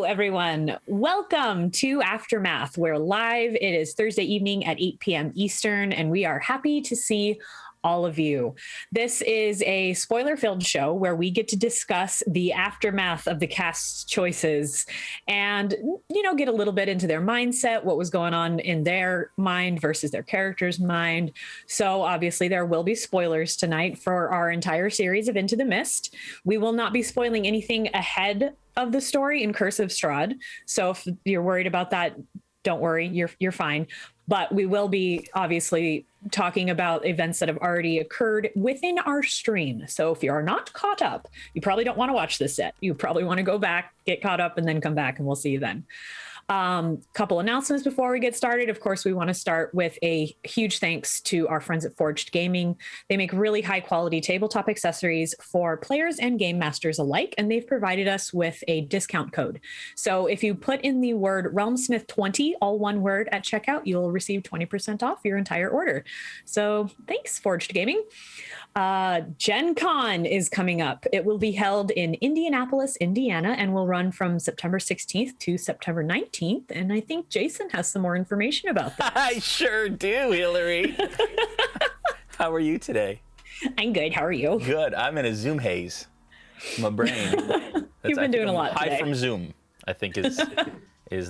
Everyone. Welcome to Aftermath. We're live. It is Thursday evening at 8 p.m. Eastern, and we are happy to see all of you. This is a spoiler-filled show where we get to discuss the aftermath of the cast's choices and, get a little bit into their mindset, what was going on in their mind versus their character's mind. So obviously there will be spoilers tonight for our entire series of Into the Mist. We will not be spoiling anything ahead of the story in Curse of Strahd. So if you're worried about that, don't worry, you're fine. But we will be obviously talking about events that have already occurred within our stream. So if you are not caught up, you probably don't want to watch this yet. You probably want to go back, get caught up, and then come back, and we'll see you then. Couple announcements before we get started. Of course, we want to start with a huge thanks to our friends at Forged Gaming. They make really high quality tabletop accessories for players and game masters alike, and they've provided us with a discount code. So if you put in the word Realmsmith20, all one word, at checkout, you'll receive 20% off your entire order. So thanks, Forged Gaming. Gen Con is coming up. It will be held in Indianapolis, Indiana, and will run from September 16th to September 19th. And I think Jason has some more information about that. I sure do, Hillary. How are you today? I'm good. How are you? Good. I'm in a Zoom haze. My brain. You've been doing a lot today. High from Zoom, I think is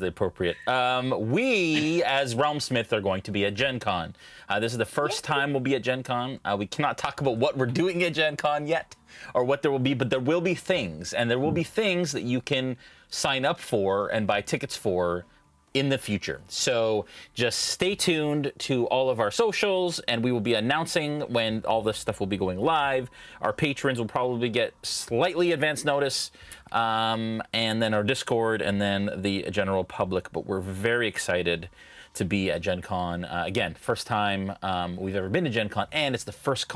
the appropriate. We, as Realmsmith, are going to be at Gen Con. This is the first time we'll be at Gen Con. We cannot talk about what we're doing at Gen Con yet, or what there will be, but there will be things, and there will be things that you can sign up for and buy tickets for in the future. So just stay tuned to all of our socials, and we will be announcing when all this stuff will be going live. Our patrons will probably get slightly advance notice, and then our Discord, and then the general public. But we're very excited to be at Gen Con. Again, first time we've ever been to Gen Con, and it's the first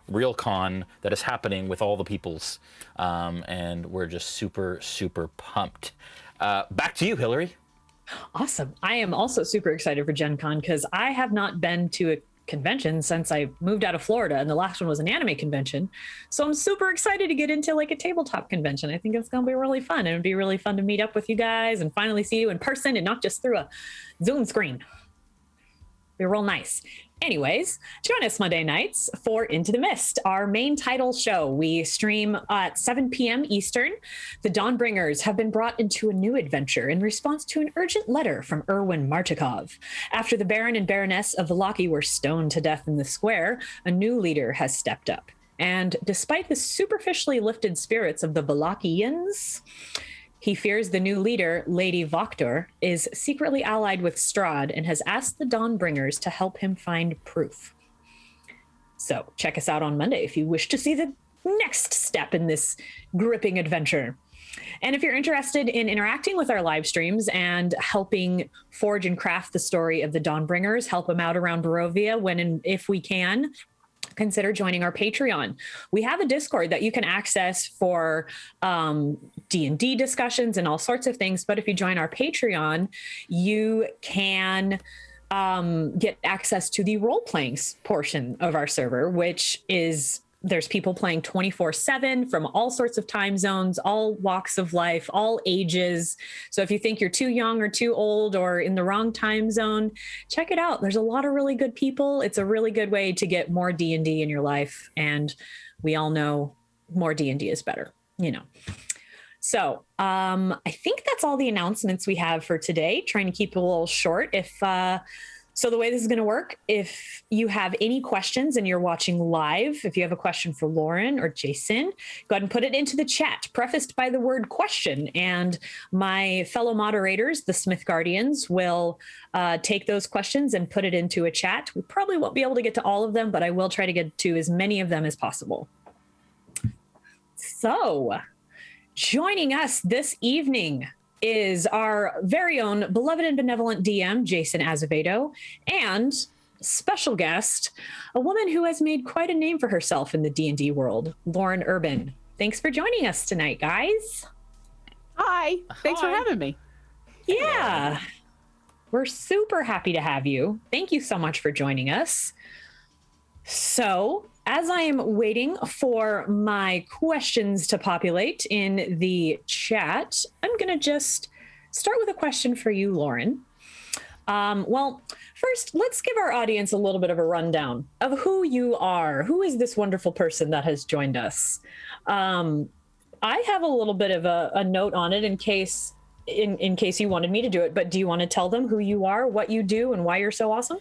real con that is happening with all the peoples. And we're just super, super pumped. Back to you, Hillary. Awesome. I am also super excited for Gen Con because I have not been to a convention since I moved out of Florida, and the last one was an anime convention. So I'm super excited to get into like a tabletop convention. I think it's going to be really fun. It would be really fun to meet up with you guys and finally see you in person and not just through a Zoom screen. Be real nice. Anyways, join us Monday nights for Into the Mist, our main title show. We stream at 7 p.m. Eastern. The Dawnbringers have been brought into a new adventure in response to an urgent letter from Erwin Martikov. After the Baron and Baroness of Valaki were stoned to death in the square, a new leader has stepped up. And despite the superficially lifted spirits of the Valakians, he fears the new leader, Lady Voktor, is secretly allied with Strahd and has asked the Dawnbringers to help him find proof. So check us out on Monday if you wish to see the next step in this gripping adventure. And if you're interested in interacting with our live streams and helping forge and craft the story of the Dawnbringers, help them out around Barovia when and if we can, consider joining our Patreon. We have a Discord that you can access for D&D discussions and all sorts of things. But if you join our Patreon, you can get access to the role-playing portion of our server, which is there's people playing 24/7 from all sorts of time zones, all walks of life, all ages. So if you think you're too young or too old or in the wrong time zone, check it out. There's a lot of really good people. It's a really good way to get more D&D in your life. And we all know more D&D is better, So I think that's all the announcements we have for today. Trying to keep it a little short. So the way this is going to work, if you have any questions and you're watching live, if you have a question for Lauren or Jason, go ahead and put it into the chat, prefaced by the word question. And my fellow moderators, the Smith Guardians, will take those questions and put it into a chat. We probably won't be able to get to all of them, but I will try to get to as many of them as possible. So joining us this evening is our very own beloved and benevolent DM, Jason Azevedo, and special guest, a woman who has made quite a name for herself in the D&D world, Lauren Urban. Thanks for joining us tonight, guys. Hi. Thanks for having me. Yeah. We're super happy to have you. Thank you so much for joining us. So, as I am waiting for my questions to populate in the chat, I'm going to just start with a question for you, Lauren. Well, first, let's give our audience a little bit of a rundown of who you are. Who is this wonderful person that has joined us? I have a little bit of a note on it in case you wanted me to do it, but do you want to tell them who you are, what you do, and why you're so awesome?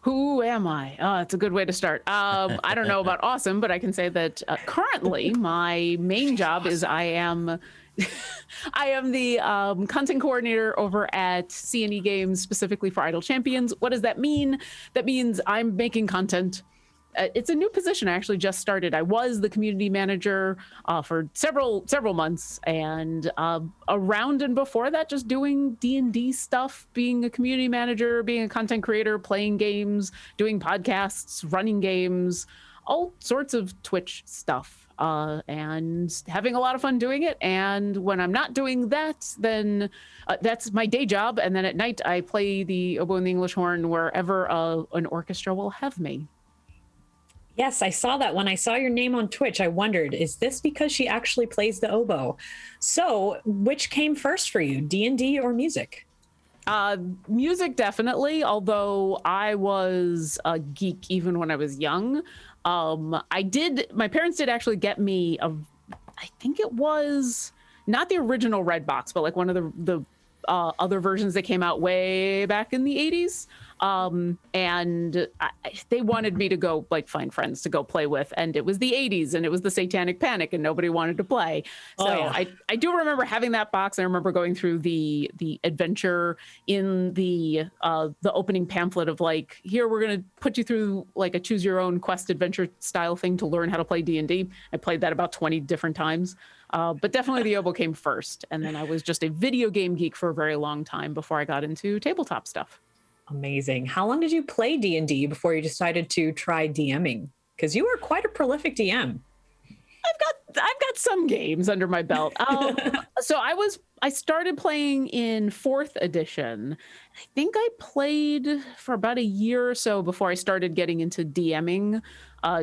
Who am I? It's a good way to start. I don't know about awesome, but I can say that currently my main job is I am the content coordinator over at C&E Games, specifically for Idle Champions. What does that mean? That means I'm making content. It's a new position. I actually just started. I was the community manager for several months, and around and before that, just doing D&D stuff, being a community manager, being a content creator, playing games, doing podcasts, running games, all sorts of Twitch stuff. And having a lot of fun doing it. And when I'm not doing that, then that's my day job. And then at night, I play the oboe and the English horn wherever an orchestra will have me. Yes, I saw that. When I saw your name on Twitch, I wondered, is this because she actually plays the oboe? So which came first for you, D&D or music? Music, definitely. Although I was a geek even when I was young. My parents did actually get me I think it was not the original Red Box, but like one of the other versions that came out way back in the 80s. And they wanted me to go like find friends to go play with, and it was the 80s and it was the Satanic Panic and nobody wanted to play. So I do remember having that box. I remember going through the adventure in the opening pamphlet of like, here, we're going to put you through like a choose your own quest adventure style thing to learn how to play D&D. I played that about 20 different times. But definitely the oboe came first. And then I was just a video game geek for a very long time before I got into tabletop stuff. Amazing. How long did you play D&D before you decided to try DMing? Because you were quite a prolific DM. I've got some games under my belt. So I started playing in 4th edition. I think I played for about a year or so before I started getting into DMing,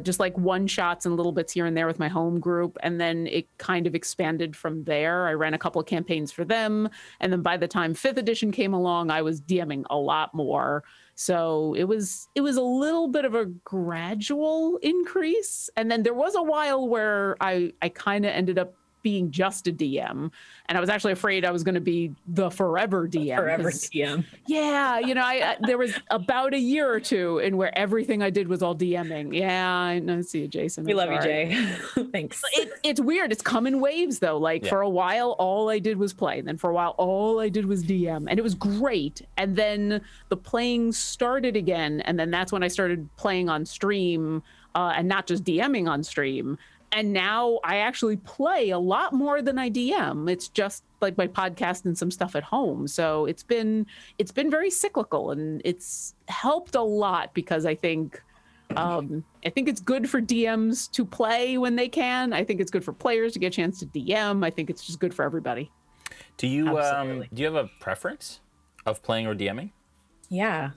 just like one shots and little bits here and there with my home group. And then it kind of expanded from there. I ran a couple of campaigns for them. And then by the time 5th edition came along, I was DMing a lot more. So it was a little bit of a gradual increase. And then there was a while where I kind of ended up being just a DM, and I was actually afraid I was going to be the forever DM. Forever DM. Yeah, I there was about a year or two in where everything I did was all DMing. Yeah, I know. See you, Jason. We love you, Jay. Thanks. It's weird. It's come in waves though. Like for a while, all I did was play, and then for a while, all I did was DM, and it was great. And then the playing started again, and then that's when I started playing on stream, and not just DMing on stream. And now I actually play a lot more than I DM. It's just like my podcast and some stuff at home. So it's been very cyclical, and it's helped a lot because I think it's good for DMs to play when they can. I think it's good for players to get a chance to DM. I think it's just good for everybody. Do you have a preference of playing or DMing? Yeah.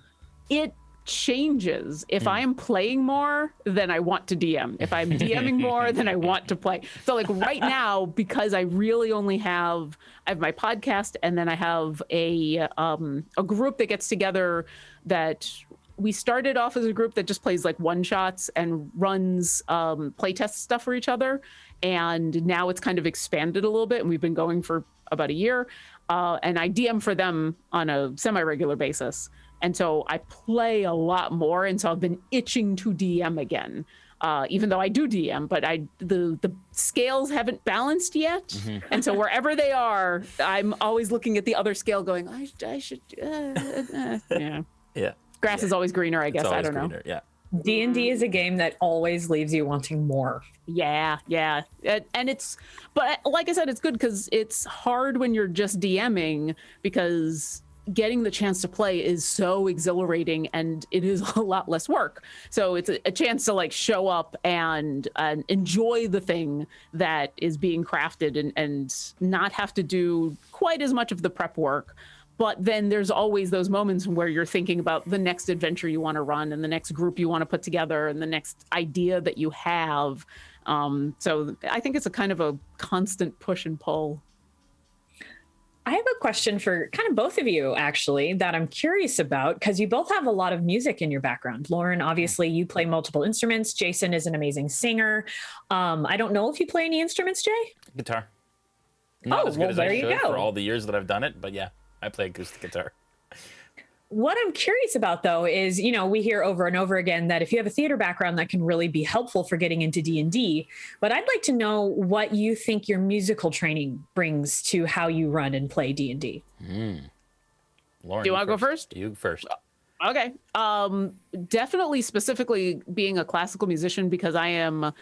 It changes. If I am playing more, then I want to DM. If I'm DMing more, then I want to play. So like right now, because I really only I have my podcast, and then I have a group that gets together that we started off as a group that just plays like one shots and runs playtest stuff for each other. And now it's kind of expanded a little bit, and we've been going for about a year. And I DM for them on a semi-regular basis. And so I play a lot more, and so I've been itching to DM again, even though I do DM, but the scales haven't balanced yet. Mm-hmm. And so wherever they are, I'm always looking at the other scale going, I should, yeah. Yeah. Grass is always greener, I guess. I don't know. Yeah. D&D is a game that always leaves you wanting more. Yeah. But like I said, it's good because it's hard when you're just DMing, because getting the chance to play is so exhilarating, and it is a lot less work. So it's a chance to like show up and enjoy the thing that is being crafted, and not have to do quite as much of the prep work, But then there's always those moments where you're thinking about the next adventure you want to run and the next group you want to put together and the next idea that you have. So I think it's a kind of a constant push and pull. I have a question for kind of both of you, actually, that I'm curious about, because you both have a lot of music in your background. Lauren, obviously, you play multiple instruments. Jason is an amazing singer. I don't know if you play any instruments, Jay? Guitar. Not as good as there I you should go. for all the years that I've done it, but yeah, I play acoustic guitar. What I'm curious about, though, is, you know, we hear over and over again that if you have a theater background, that can really be helpful for getting into D&D. But I'd like to know what you think your musical training brings to how you run and play D&D. Lauren, Do you want to go first? You first. Okay. Definitely, specifically being a classical musician, because I'm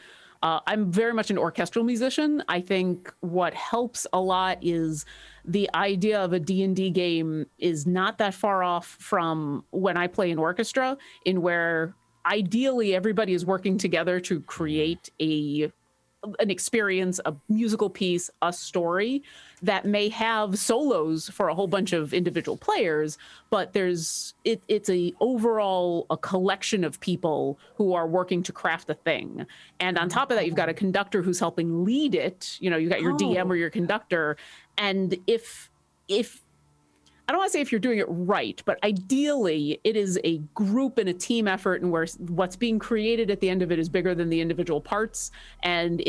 very much an orchestral musician. I think what helps a lot is the idea of a D&D game is not that far off from when I play in orchestra, in where ideally everybody is working together to create an experience, a musical piece, a story that may have solos for a whole bunch of individual players, but it's a collection of people who are working to craft a thing. And on top of that, you've got a conductor who's helping lead it. You know, you got your DM or your conductor. And if I don't want to say if you're doing it right, but ideally it is a group and a team effort, and where what's being created at the end of it is bigger than the individual parts. And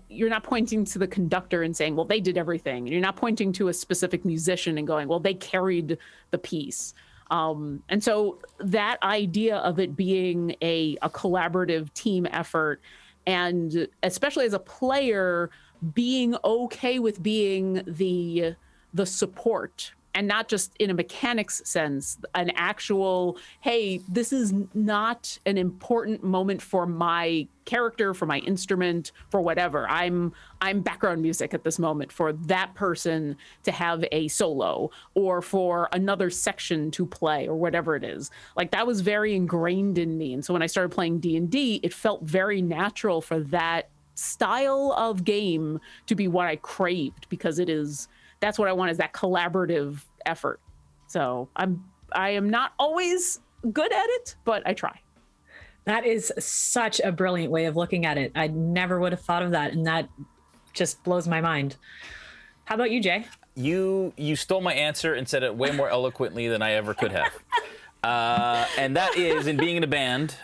you're not pointing to the conductor and saying, well, they did everything. And you're not pointing to a specific musician and going, well, they carried the piece. And so that idea of it being a collaborative team effort, and especially as a player, being okay with being the support, and not just in a mechanics sense, an actual, hey, this is not an important moment for my character, for my instrument, for whatever. I'm background music at this moment for that person to have a solo, or for another section to play, or whatever it is. Like, that was very ingrained in me. And so when I started playing D&D, it felt very natural for that style of game to be what I craved, because that's what I want, is that collaborative effort. So I am not always good at it, but I try. That is such a brilliant way of looking at it. I never would have thought of that, and that just blows my mind. How about you, Jay? You stole my answer and said it way more eloquently than I ever could have. And that is, in being in a band,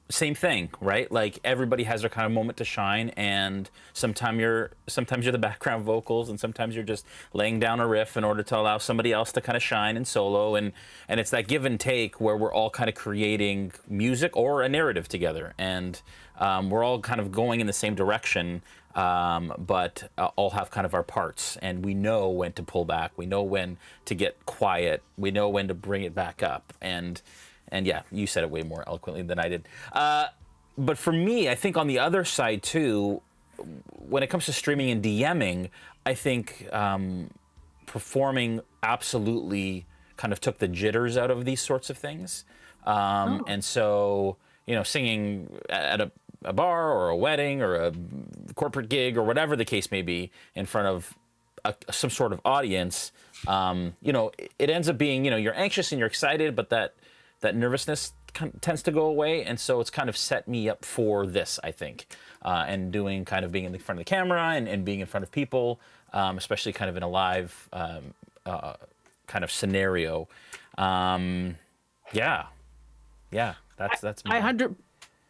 same thing, right? Like, everybody has their kind of moment to shine, and sometimes you're the background vocals, and sometimes you're just laying down a riff in order to allow somebody else to kind of shine and solo, and it's that give and take where we're all kind of creating music or a narrative together, and we're all kind of going in the same direction, but all have kind of our parts, and we know when to pull back, we know when to get quiet, we know when to bring it back up, and yeah, you said it way more eloquently than I did. But for me, I think on the other side too, when it comes to streaming and DMing, I think performing absolutely kind of took the jitters out of these sorts of things. And so, you know, singing at a bar or a wedding or a corporate gig or whatever the case may be in front of some sort of audience, you know, it ends up being, you know, you're anxious and you're excited, but that nervousness tends to go away, and so it's kind of set me up for this, I think, and being in front of the camera and being in front of people, especially kind of in a live kind of scenario. Yeah, that's my...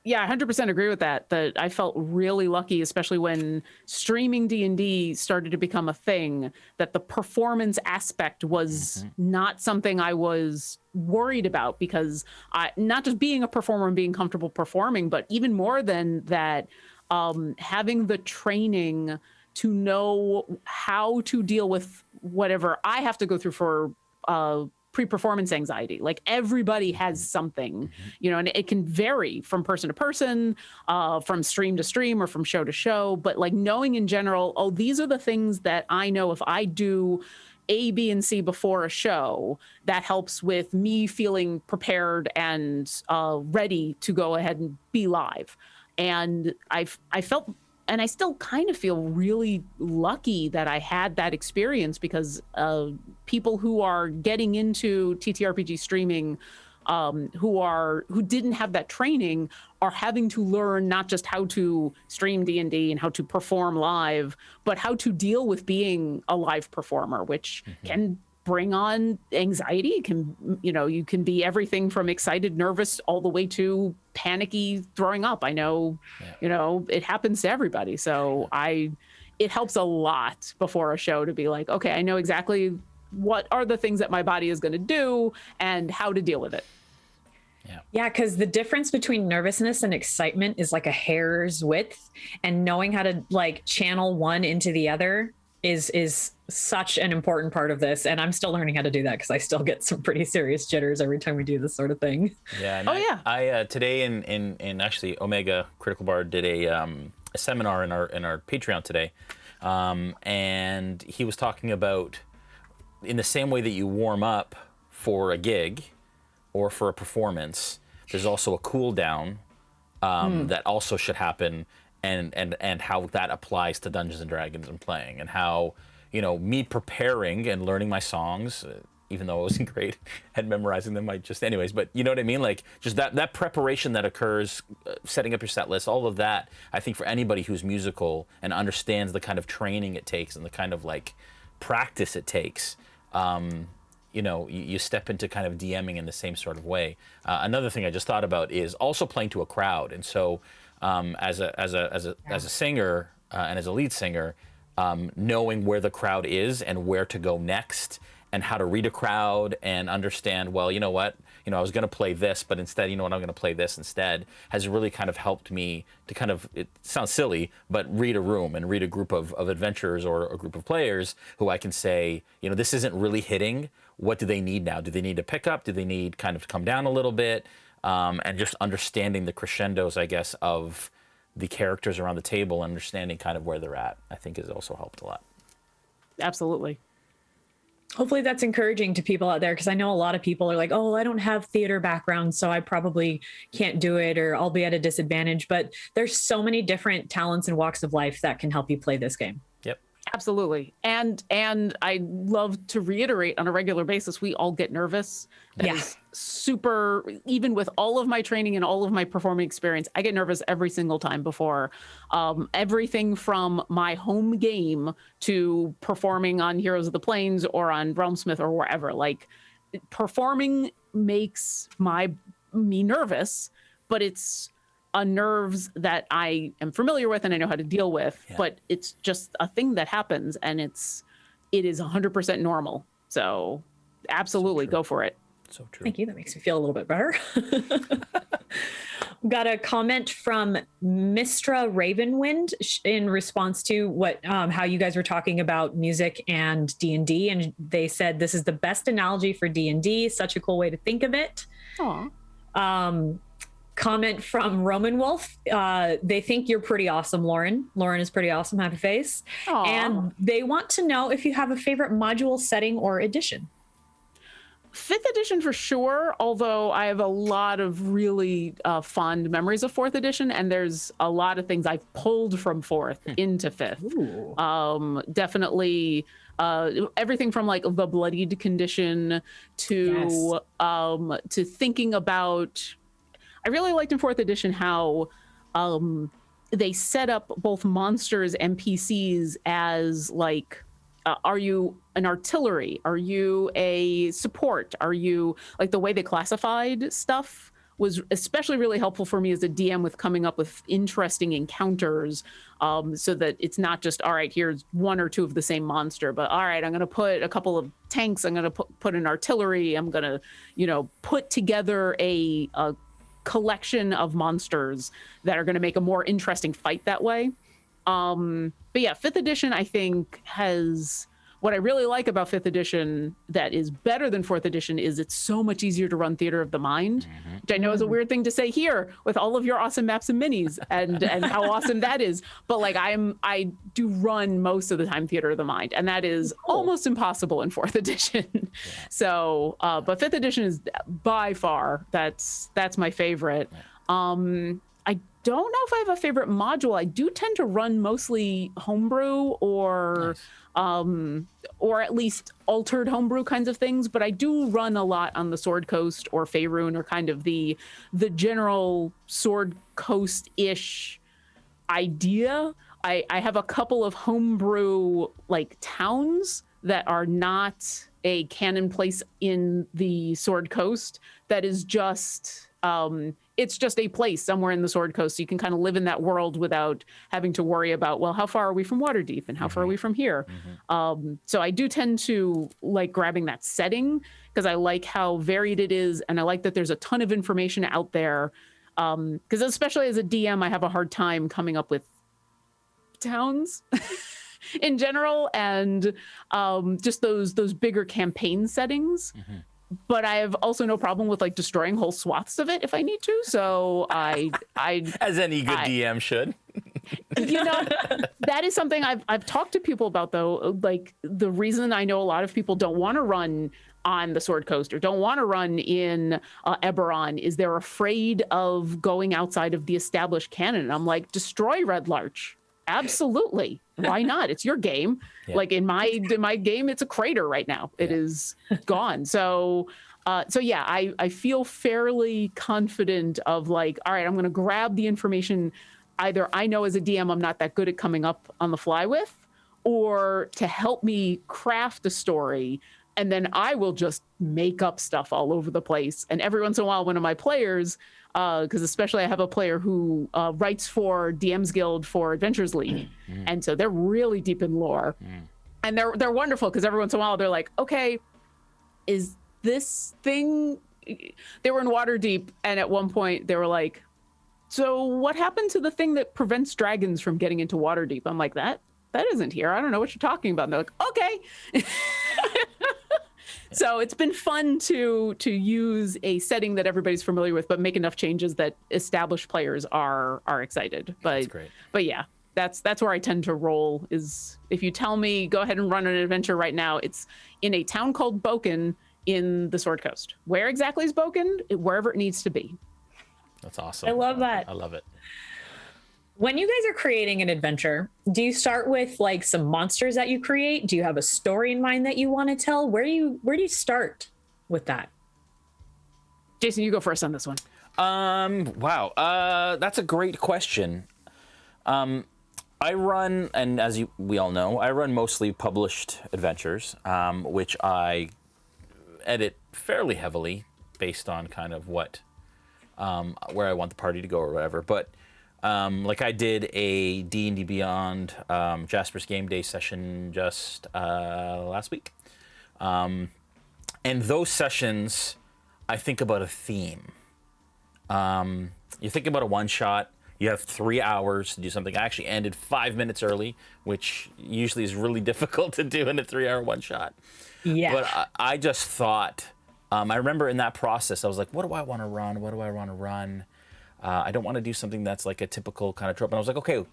I 100% agree with that. That I felt really lucky, especially when streaming D&D started to become a thing, that the performance aspect was not something I was worried about, because not just being a performer and being comfortable performing, but even more than that, having the training to know how to deal with whatever I have to go through for pre-performance anxiety. Like, everybody has something, you know, and it can vary from person to person, from stream to stream, or from show to show. But like, knowing in general, oh, these are the things that I know if I do A, B, and C before a show, that helps with me feeling prepared and ready to go ahead and be live. And I felt I still kind of feel really lucky that I had that experience, because people who are getting into TTRPG streaming, who didn't have that training, are having to learn not just how to stream D&D and how to perform live, but how to deal with being a live performer, which can bring on anxiety. It can, you can be everything from excited, nervous, all the way to panicky, throwing up. I know, it happens to everybody. So it helps a lot before a show to be like, okay, I know exactly what are the things that my body is going to do and how to deal with it. Yeah, because the difference between nervousness and excitement is like a hair's width, and knowing how to like channel one into the other is such an important part of this. And I'm still learning how to do that, because I still get some pretty serious jitters every time we do this sort of thing. Yeah. I today in actually Omega Critical Bar did a seminar in our Patreon today, and he was talking about, in the same way that you warm up for a gig or for a performance, there's also a cool down that also should happen, and how that applies to Dungeons and Dragons and playing, and how, me preparing and learning my songs, even though I wasn't great at memorizing them, anyways, but you know what I mean? Like, just that preparation that occurs, setting up your set list, all of that, I think for anybody who's musical and understands the kind of training it takes and the kind of like practice it takes, you step into kind of DMing in the same sort of way. Another thing I just thought about is also playing to a crowd. And so as a singer and as a lead singer, knowing where the crowd is and where to go next, and how to read a crowd and understand, well, you know what, I was going to play this, but instead, I'm going to play this instead, has really kind of helped me to kind of, it sounds silly, but read a room and read a group of adventurers or a group of players who I can say, this isn't really hitting. What do they need now? Do they need to pick up? Do they need kind of to come down a little bit? And just understanding the crescendos, I guess, of the characters around the table, understanding kind of where they're at, I think has also helped a lot. Absolutely. Hopefully that's encouraging to people out there, because I know a lot of people are like, oh, I don't have theater background, so I probably can't do it, or I'll be at a disadvantage. But there's so many different talents and walks of life that can help you play this game. Yep. Absolutely. And I love to reiterate, on a regular basis, we all get nervous. That is super, even with all of my training and all of my performing experience, I get nervous every single time before everything from my home game to performing on Heroes of the Plains or on Realmsmith or wherever. Like, performing makes me nervous, but it's nerves that I am familiar with and I know how to deal with, but it's just a thing that happens, and it is 100% normal. So absolutely go for it. So true. Thank you. That makes me feel a little bit better. Got a comment from Mistra Ravenwind in response to what how you guys were talking about music and D&D, and they said this is the best analogy for D&D. Such a cool way to think of it. Aw. Comment from Roman Wolf. They think you're pretty awesome, Lauren. Lauren is pretty awesome. Happy face. Aww. And they want to know if you have a favorite module, setting, or edition. 5th edition for sure, although I have a lot of really fond memories of 4th edition, and there's a lot of things I've pulled from 4th into 5th. Definitely everything from like the bloodied condition to thinking about, I really liked in 4th edition how they set up both monsters and NPCs as like, are you an artillery? Are you a support? Are you, like, the way they classified stuff was especially really helpful for me as a DM with coming up with interesting encounters, so that it's not just, all right, here's one or two of the same monster, but all right, I'm going to put a couple of tanks, I'm going to put an artillery, I'm going to, put together a collection of monsters that are going to make a more interesting fight that way. But yeah, 5th edition, I think, has what I really like about 5th edition that is better than 4th edition is it's so much easier to run Theater of the Mind, which I know is a weird thing to say here with all of your awesome maps and minis and how awesome that is. But like, I do run most of the time Theater of the Mind, and that is almost impossible in 4th edition. So, but 5th edition is by far, that's my favorite. don't know if I have a favorite module. I do tend to run mostly homebrew or at least altered homebrew kinds of things, but I do run a lot on the Sword Coast or Faerun, or kind of the general Sword Coast-ish idea. I have a couple of homebrew like towns that are not a canon place in the Sword Coast. That is just it's just a place somewhere in the Sword Coast. So you can kind of live in that world without having to worry about, well, how far are we from Waterdeep and how far are we from here? So I do tend to like grabbing that setting because I like how varied it is, and I like that there's a ton of information out there. Because especially as a DM, I have a hard time coming up with towns in general, and just those bigger campaign settings. But I have also no problem with like destroying whole swaths of it if I need to. So I as any good DM should. You know, that is something I've talked to people about, though. Like, the reason I know a lot of people don't want to run on the Sword Coast or don't want to run in Eberron is they're afraid of going outside of the established canon. I'm like, destroy Red Larch. Absolutely. Why not? It's your game. Yeah. Like in my game, it's a crater right now. It is gone. So yeah, I feel fairly confident of like, all right, I'm going to grab the information either I know as a DM I'm not that good at coming up on the fly with, or to help me craft a story. And then I will just make up stuff all over the place. And every once in a while, one of my players, because especially I have a player who writes for DM's Guild for Adventures League. And so they're really deep in lore. And they're wonderful because every once in a while they're like, okay, is this thing... They were in Waterdeep, and at one point they were like, so what happened to the thing that prevents dragons from getting into Waterdeep? I'm like, that isn't here. I don't know what you're talking about. And they're like, okay. So it's been fun to use a setting that everybody's familiar with, but make enough changes that established players are excited. That's great. But yeah, that's where I tend to roll. Is if you tell me go ahead and run an adventure right now, it's in a town called Boken in the Sword Coast. Where exactly is Boken? Wherever it needs to be. That's awesome. I love that. I love it. When you guys are creating an adventure, do you start with like some monsters that you create? Do you have a story in mind that you want to tell? Where do you start with that? Jason, you go first on this one. Wow. That's a great question. I run, and as we all know, I run mostly published adventures, which I edit fairly heavily based on kind of what, where I want the party to go or whatever. But like I did a D&D Beyond Jasper's Game Day session just last week. And those sessions, I think about a theme. You think about a one-shot. You have 3 hours to do something. I actually ended 5 minutes early, which usually is really difficult to do in a 3-hour one-shot. Yeah. But I just thought, I remember in that process, I was like, what do I want to run? What do I want to run? I don't want to do something that's like a typical kind of trope. And I was like, okay,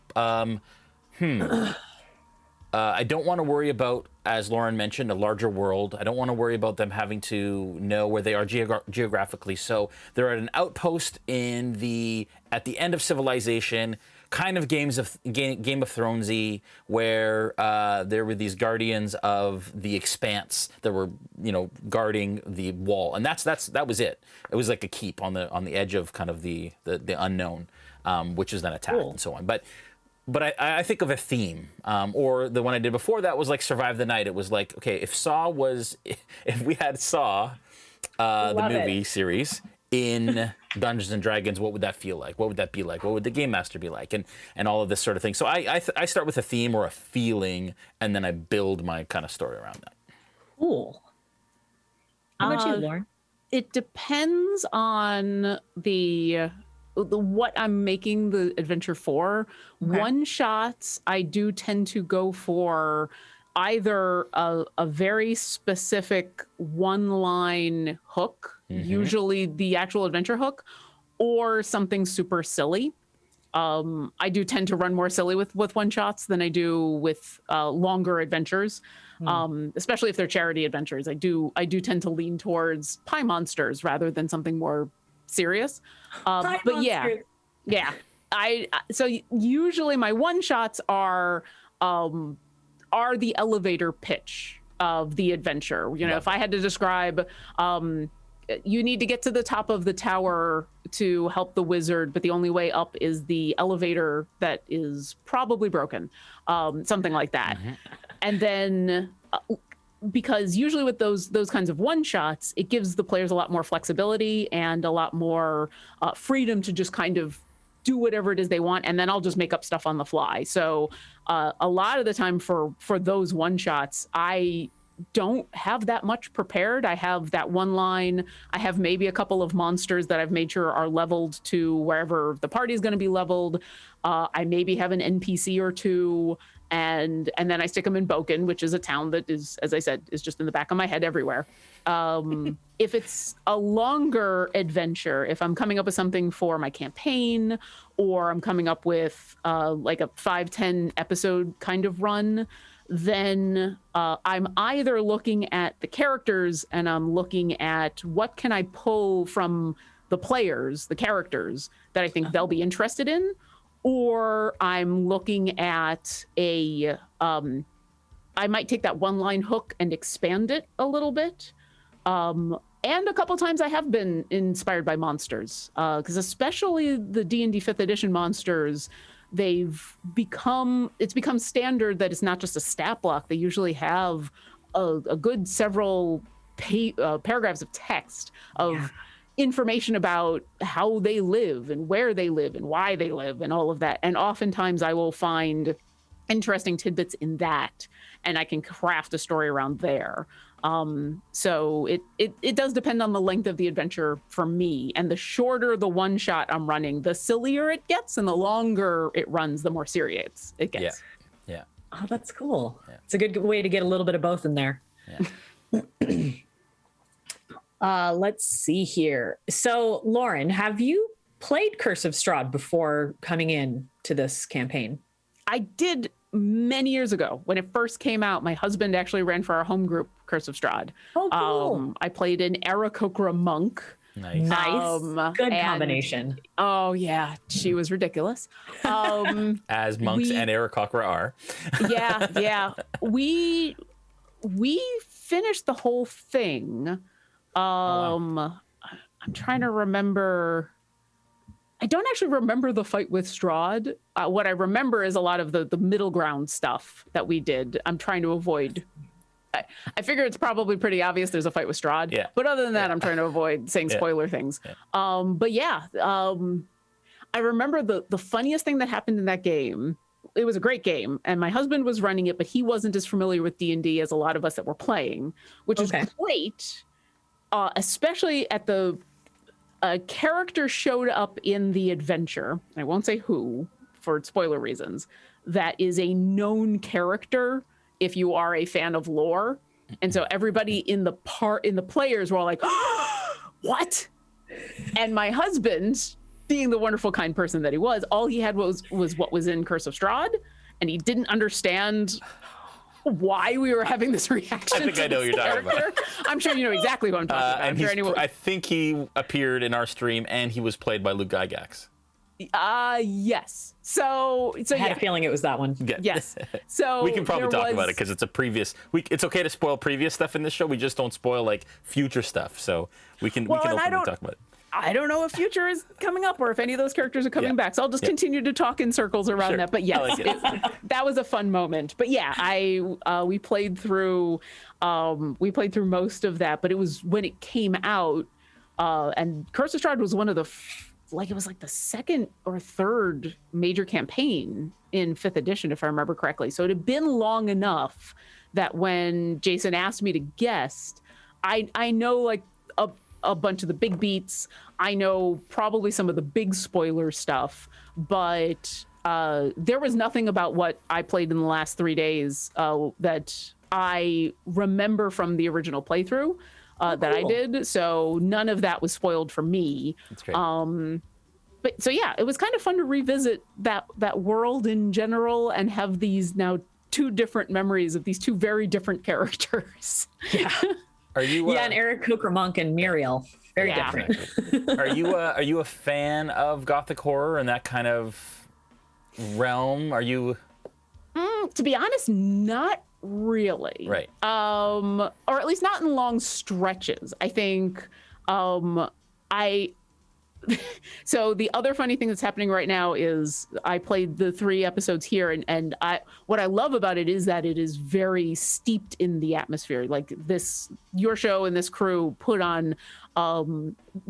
I don't want to worry about, as Lauren mentioned, a larger world. I don't want to worry about them having to know where they are geographically. So they're at an outpost at the end of civilization, kind of Game of Thronesy, where there were these guardians of the expanse that were, guarding the wall, and that was it. It was like a keep on the edge of kind of the unknown, which is then attacked and so on. But I think of a theme, or the one I did before that was like Survive the Night. It was like, okay, if we had Saw, the movie series in Dungeons and Dragons, what would that feel like? What would that be like? What would the game master be like? And all of this sort of thing. So I start with a theme or a feeling, and then I build my kind of story around that. Cool. How about you, Lauren? It depends on the what I'm making the adventure for. Okay. One shots, I do tend to go for either a very specific one-line hook, usually the actual adventure hook, or something super silly. I do tend to run more silly with one-shots than I do with longer adventures, especially if they're charity adventures. I do tend to lean towards pie monsters rather than something more serious. But yeah. So usually my one shots are the elevator pitch of the adventure. You know, if I had to describe, you need to get to the top of the tower to help the wizard, but the only way up is the elevator that is probably broken, something like that. And then because usually with those kinds of one shots, it gives the players a lot more flexibility and a lot more freedom to just kind of do whatever it is they want, and then I'll just make up stuff on the fly. So a lot of the time for those one shots, I don't have that much prepared. I have that one line. I have maybe a couple of monsters that I've made sure are leveled to wherever the party is going to be leveled. I maybe have an NPC or two, and then I stick them in Boken, which is a town that is, as I said, is just in the back of my head everywhere. If it's a longer adventure, if I'm coming up with something for my campaign, or I'm coming up with like a 5-10 episode kind of run, then I'm either looking at the characters and I'm looking at what can I pull from the players, the characters that I think they'll be interested in, or I'm looking at I might take that one line hook and expand it a little bit. And a couple times I have been inspired by monsters, because especially the D&D 5th edition monsters, it's become standard that it's not just a stat block. They usually have a good several paragraphs of text of information about how they live and where they live and why they live and all of that. And oftentimes I will find interesting tidbits in that, and I can craft a story around there. So it does depend on the length of the adventure for me, and the shorter the one shot I'm running, the sillier it gets, and the longer it runs, the more serious it gets. Yeah. Oh, that's cool. Yeah. It's a good way to get a little bit of both in there. Yeah. Let's see here. So, Lauren, have you played Curse of Strahd before coming in to this campaign? I did many years ago when it first came out. My husband actually ran for our home group, Curse of Strahd. Oh, cool. I played an Aarakocra monk. Nice. Good combination. Oh yeah, she was ridiculous. As monks and Aarakocra are. Yeah. We finished the whole thing. I'm trying to remember. I don't actually remember the fight with Strahd. What I remember is a lot of the middle ground stuff that we did. I'm trying to avoid. I figure it's probably pretty obvious there's a fight with Strahd. Yeah. But other than that, I'm trying to avoid saying spoiler things. Yeah. But yeah, I remember the funniest thing that happened in that game. It was a great game, and my husband was running it, but he wasn't as familiar with D&D as a lot of us that were playing, which is great, especially at the... A character showed up in the adventure, I won't say who for spoiler reasons, that is a known character if you are a fan of lore. And so everybody in the players were all like, oh, what? And my husband, being the wonderful, kind person that he was, all he had was what was in Curse of Strahd, and he didn't understand why we were having this reaction. I think I know what you're talking about. I'm sure you know exactly what I'm talking about. I think he appeared in our stream, and he was played by Luke Gygax. Yes. So I had a feeling it was that one. Yes. So we can probably talk about it because it's a previous. It's okay to spoil previous stuff in this show. We just don't spoil like future stuff. So we can openly talk about it. I don't know if future is coming up or if any of those characters are coming back. So I'll just continue to talk in circles around that. But yes, that was a fun moment. But yeah, we played through most of that. But it was when it came out, and Curse of Strahd was one of the it was like the second or third major campaign in 5th edition, if I remember correctly. So it had been long enough that when Jason asked me to guest, I know like a bunch of the big beats. I know probably some of the big spoiler stuff, but there was nothing about what I played in the last 3 days that I remember from the original playthrough that I did. So none of that was spoiled for me. That's great. But so yeah, it was kind of fun to revisit that world in general and have these now 2 different memories of these 2 very different characters. Yeah. Are you? And Aarakocra monk and Muriel. Very Yeah. different. Are you a fan of gothic horror and that kind of realm? Are you? To be honest, not really. Right. Or at least not in long stretches. I think I so the other funny thing that's happening right now is I played the 3 episodes here, and what I love about it is that it is very steeped in the atmosphere. Like your show and this crew put on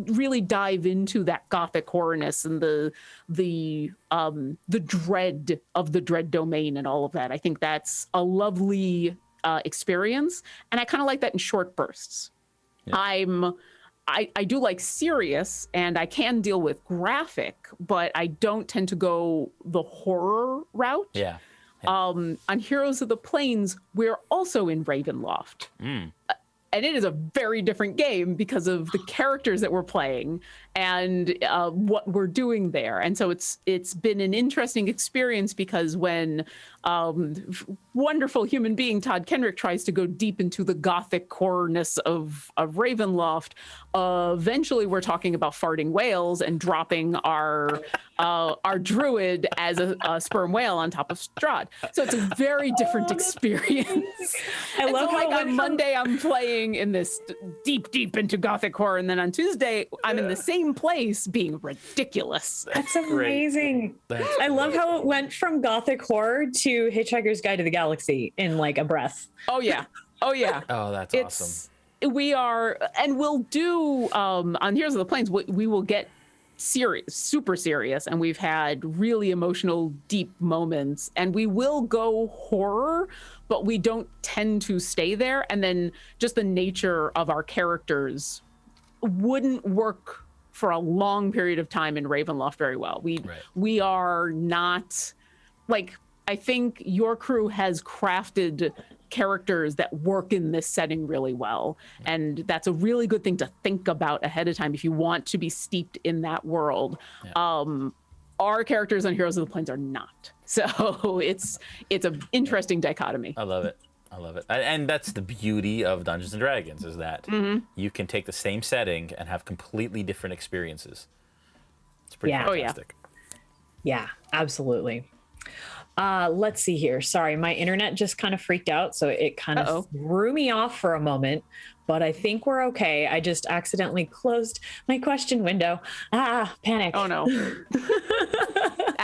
really dive into that gothic horrorness and the dread of the dread domain and all of that. I think that's a lovely experience, and I kind of like that in short bursts. Yeah. I do like serious, and I can deal with graphic, but I don't tend to go the horror route. Yeah. On Heroes of the Plains, we're also in Ravenloft. And it is a very different game because of the characters that we're playing and what we're doing there. And so it's been an interesting experience because when wonderful human being Todd Kenrick tries to go deep into the gothic horrorness of Ravenloft, eventually we're talking about farting whales and dropping our druid as a sperm whale on top of Strahd. So it's a very different experience. I love so, how like, on Monday I'm playing in this deep into gothic horror, and then on Tuesday I'm in the same place being ridiculous. That's amazing. I love how it went from gothic horror to Hitchhiker's Guide to the Galaxy in like a breath. Oh yeah. Oh that's awesome. We are, and we'll do on Heroes of the Plains, we will get serious, super serious, and we've had really emotional, deep moments, and we will go horror, but we don't tend to stay there. And then just the nature of our characters wouldn't work for a long period of time in Ravenloft very well. We are not, like, I think your crew has crafted characters that work in this setting really well. And that's a really good thing to think about ahead of time if you want to be steeped in that world. Yeah. Our characters on Heroes of the Plains are not. So it's an interesting dichotomy. I love it. And that's the beauty of Dungeons and Dragons, is that you can take the same setting and have completely different experiences. It's pretty fantastic. Yeah, absolutely. Let's see here. Sorry, my internet just kind of freaked out, so it kind of threw me off for a moment, but I think we're okay. I just accidentally closed my question window. Panic. Oh no.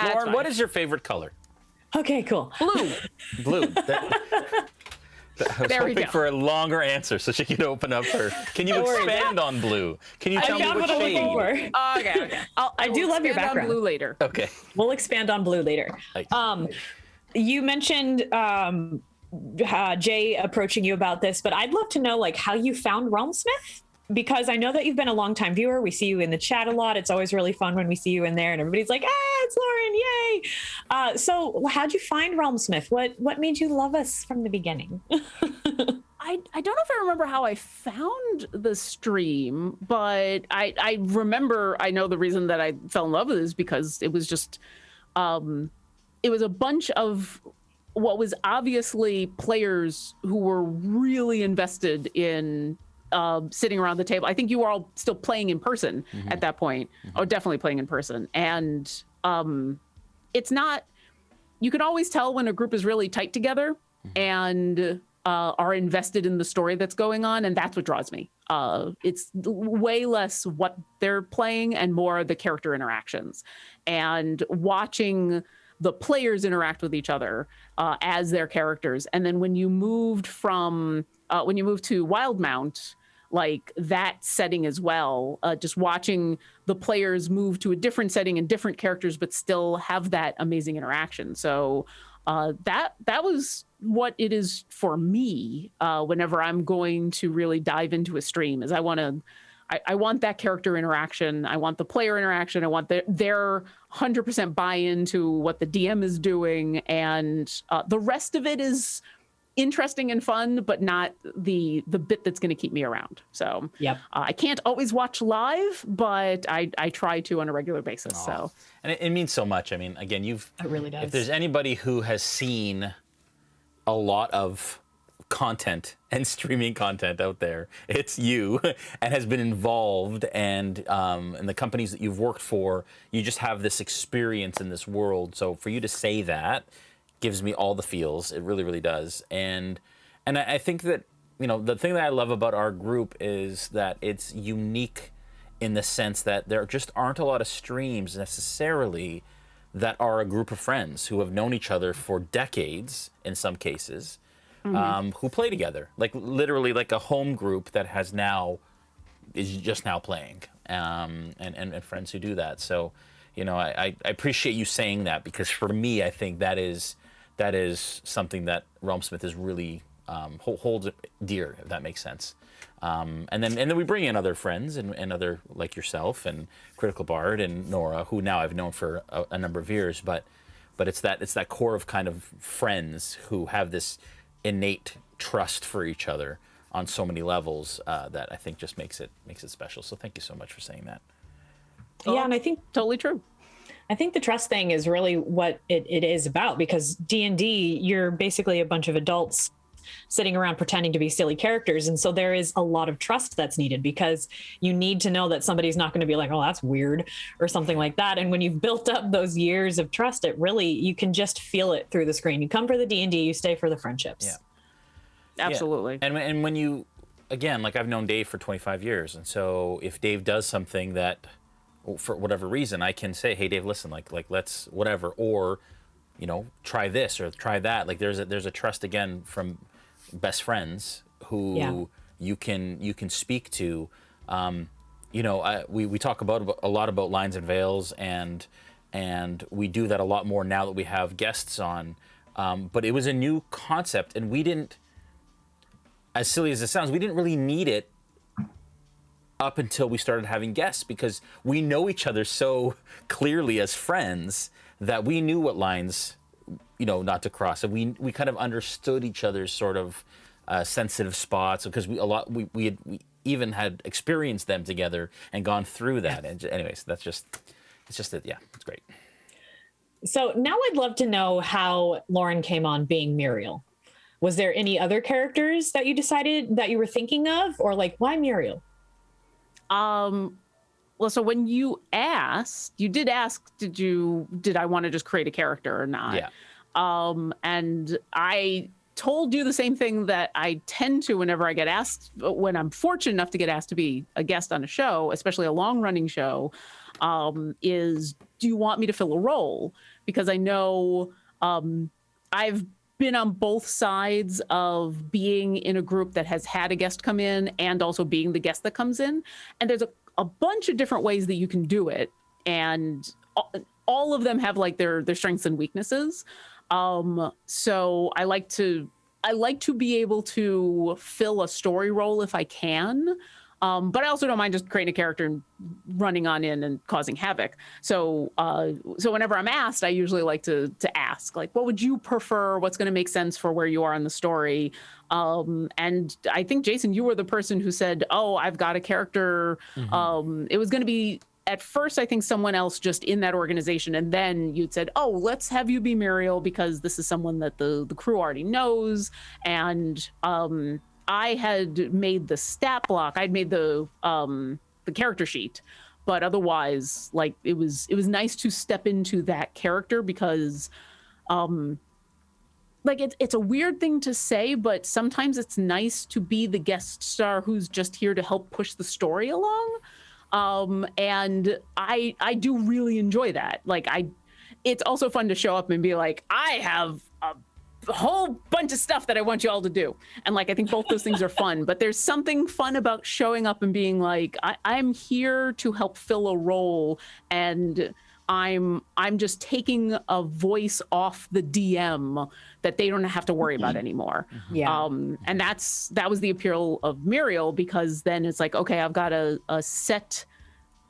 Lauren, what is your favorite color? Okay, cool. Blue. I was hoping for a longer answer so she could open up her. Can you expand on blue? Can you tell me what shade? Okay. I do love your background. On blue later. Okay. We'll expand on blue later. You mentioned Jay approaching you about this, but I'd love to know like how you found Realmsmith, because I know that you've been a longtime viewer. We see you in the chat a lot. It's always really fun when we see you in there and everybody's like, it's Lauren, yay. So how'd you find Realmsmith? What made you love us from the beginning? I don't know if I remember how I found the stream, but I remember, I know the reason that I fell in love with it is because it was just, it was a bunch of what was obviously players who were really invested in sitting around the table. I think you were all still playing in person at that point. Oh, definitely playing in person. And it's not, you can always tell when a group is really tight together and are invested in the story that's going on. And that's what draws me. It's way less what they're playing and more the character interactions and watching the players interact with each other as their characters. And then when you moved to Wildmount, like that setting as well, just watching the players move to a different setting and different characters, but still have that amazing interaction. So that was what it is for me whenever I'm going to really dive into a stream, is I want that character interaction. I want the player interaction. I want their 100% buy-in to what the DM is doing. And the rest of it is interesting and fun, but not the bit that's going to keep me around. So I can't always watch live, but I try to on a regular basis. So, and it means so much. I mean, again, it really does. If there's anybody who has seen a lot of content and streaming content out there. It's you, and has been involved, and the companies that you've worked for, you just have this experience in this world. So for you to say that gives me all the feels. It really, really does. And I think that, the thing that I love about our group is that it's unique in the sense that there just aren't a lot of streams necessarily that are a group of friends who have known each other for decades in some cases, who play together, like literally like a home group that is just now playing, and friends who do that. So, I appreciate you saying that, because for me, I think that is something that Realmsmith is really holds dear, if that makes sense. And then we bring in other friends and other, like yourself and Critical Bard and Nora, who now I've known for a number of years, but it's that core of kind of friends who have this innate trust for each other on so many levels, that I think just makes it special. So thank you so much for saying that. Yeah, and I think Totally true. I think the trust thing is really what it is about, because D&D, you're basically a bunch of adults sitting around pretending to be silly characters. And so there is a lot of trust that's needed, because you need to know that somebody's not going to be like, oh, that's weird or something like that. And when you've built up those years of trust, you can just feel it through the screen. You come for the D&D, you stay for the friendships. Yeah. Absolutely. Yeah. And when you, again, like I've known Dave for 25 years. And so if Dave does something that, for whatever reason, I can say, hey, Dave, listen, like let's whatever, or, try this or try that. Like there's a trust, again, from best friends who you can speak to. We talk about a lot about lines and veils, and we do that a lot more now that we have guests on. But it was a new concept, and we didn't, as silly as it sounds, we didn't really need it up until we started having guests, because we know each other so clearly as friends that we knew what lines, not to cross. And we kind of understood each other's sort of sensitive spots, because we even had experienced them together and gone through that. And anyways, it's great. So now I'd love to know how Lauren came on being Muriel. Was there any other characters that you decided that you were thinking of, or like, why Muriel? Well, so when you asked, you did ask, did I want to just create a character or not? Yeah. And I told you the same thing that I tend to whenever I get asked, when I'm fortunate enough to get asked to be a guest on a show, especially a long running show, is, do you want me to fill a role? Because I know, I've been on both sides of being in a group that has had a guest come in and also being the guest that comes in. And there's a bunch of different ways that you can do it. And all of them have like their strengths and weaknesses. So I like to be able to fill a story role if I can. But I also don't mind just creating a character and running on in and causing havoc. So whenever I'm asked, I usually like to ask, like, what would you prefer? What's going to make sense for where you are in the story? And I think, Jason, you were the person who said, oh, I've got a character. Mm-hmm. It was going to be, at first, I think someone else just in that organization. And then you'd said, oh, let's have you be Muriel, because this is someone that the crew already knows. And I had made the stat block. I'd made the character sheet, but otherwise, like, it was nice to step into that character, because, like, it's a weird thing to say, but sometimes it's nice to be the guest star who's just here to help push the story along. And I do really enjoy that. Like, it's also fun to show up and be like, I have a whole bunch of stuff that I want you all to do. And like, I think both those things are fun, but there's something fun about showing up and being like, I'm here to help fill a role, and I'm just taking a voice off the DM that they don't have to worry about anymore. Yeah. And that was the appeal of Muriel, because then it's like, okay, I've got a set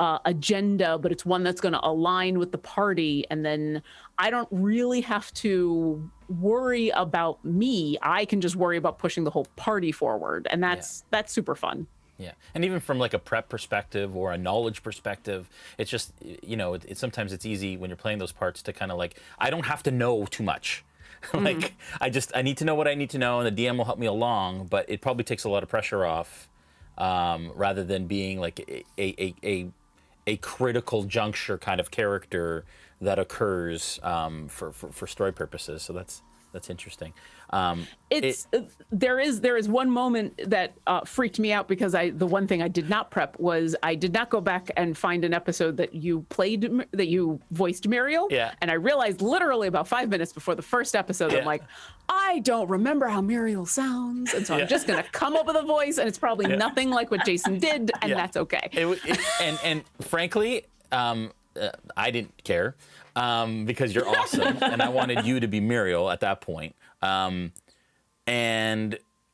agenda, but it's one that's going to align with the party. And then I don't really have to worry about me. I can just worry about pushing the whole party forward. And that's super fun. Yeah. And even from like a prep perspective or a knowledge perspective, it's just, sometimes it's easy when you're playing those parts to kind of like, I don't have to know too much. Like I need to know what I need to know, and the DM will help me along. But it probably takes a lot of pressure off, rather than being like a critical juncture kind of character that occurs for story purposes. So that's interesting. There is one moment that freaked me out because the one thing I did not prep was I did not go back and find an episode that you voiced Muriel. Yeah. And I realized literally about 5 minutes before the first episode, I'm like, I don't remember how Muriel sounds, and so I'm just gonna come up with a voice, and it's probably nothing like what Jason did, and that's okay. And frankly, I didn't care. Because you're awesome, and I wanted you to be Muriel at that point. And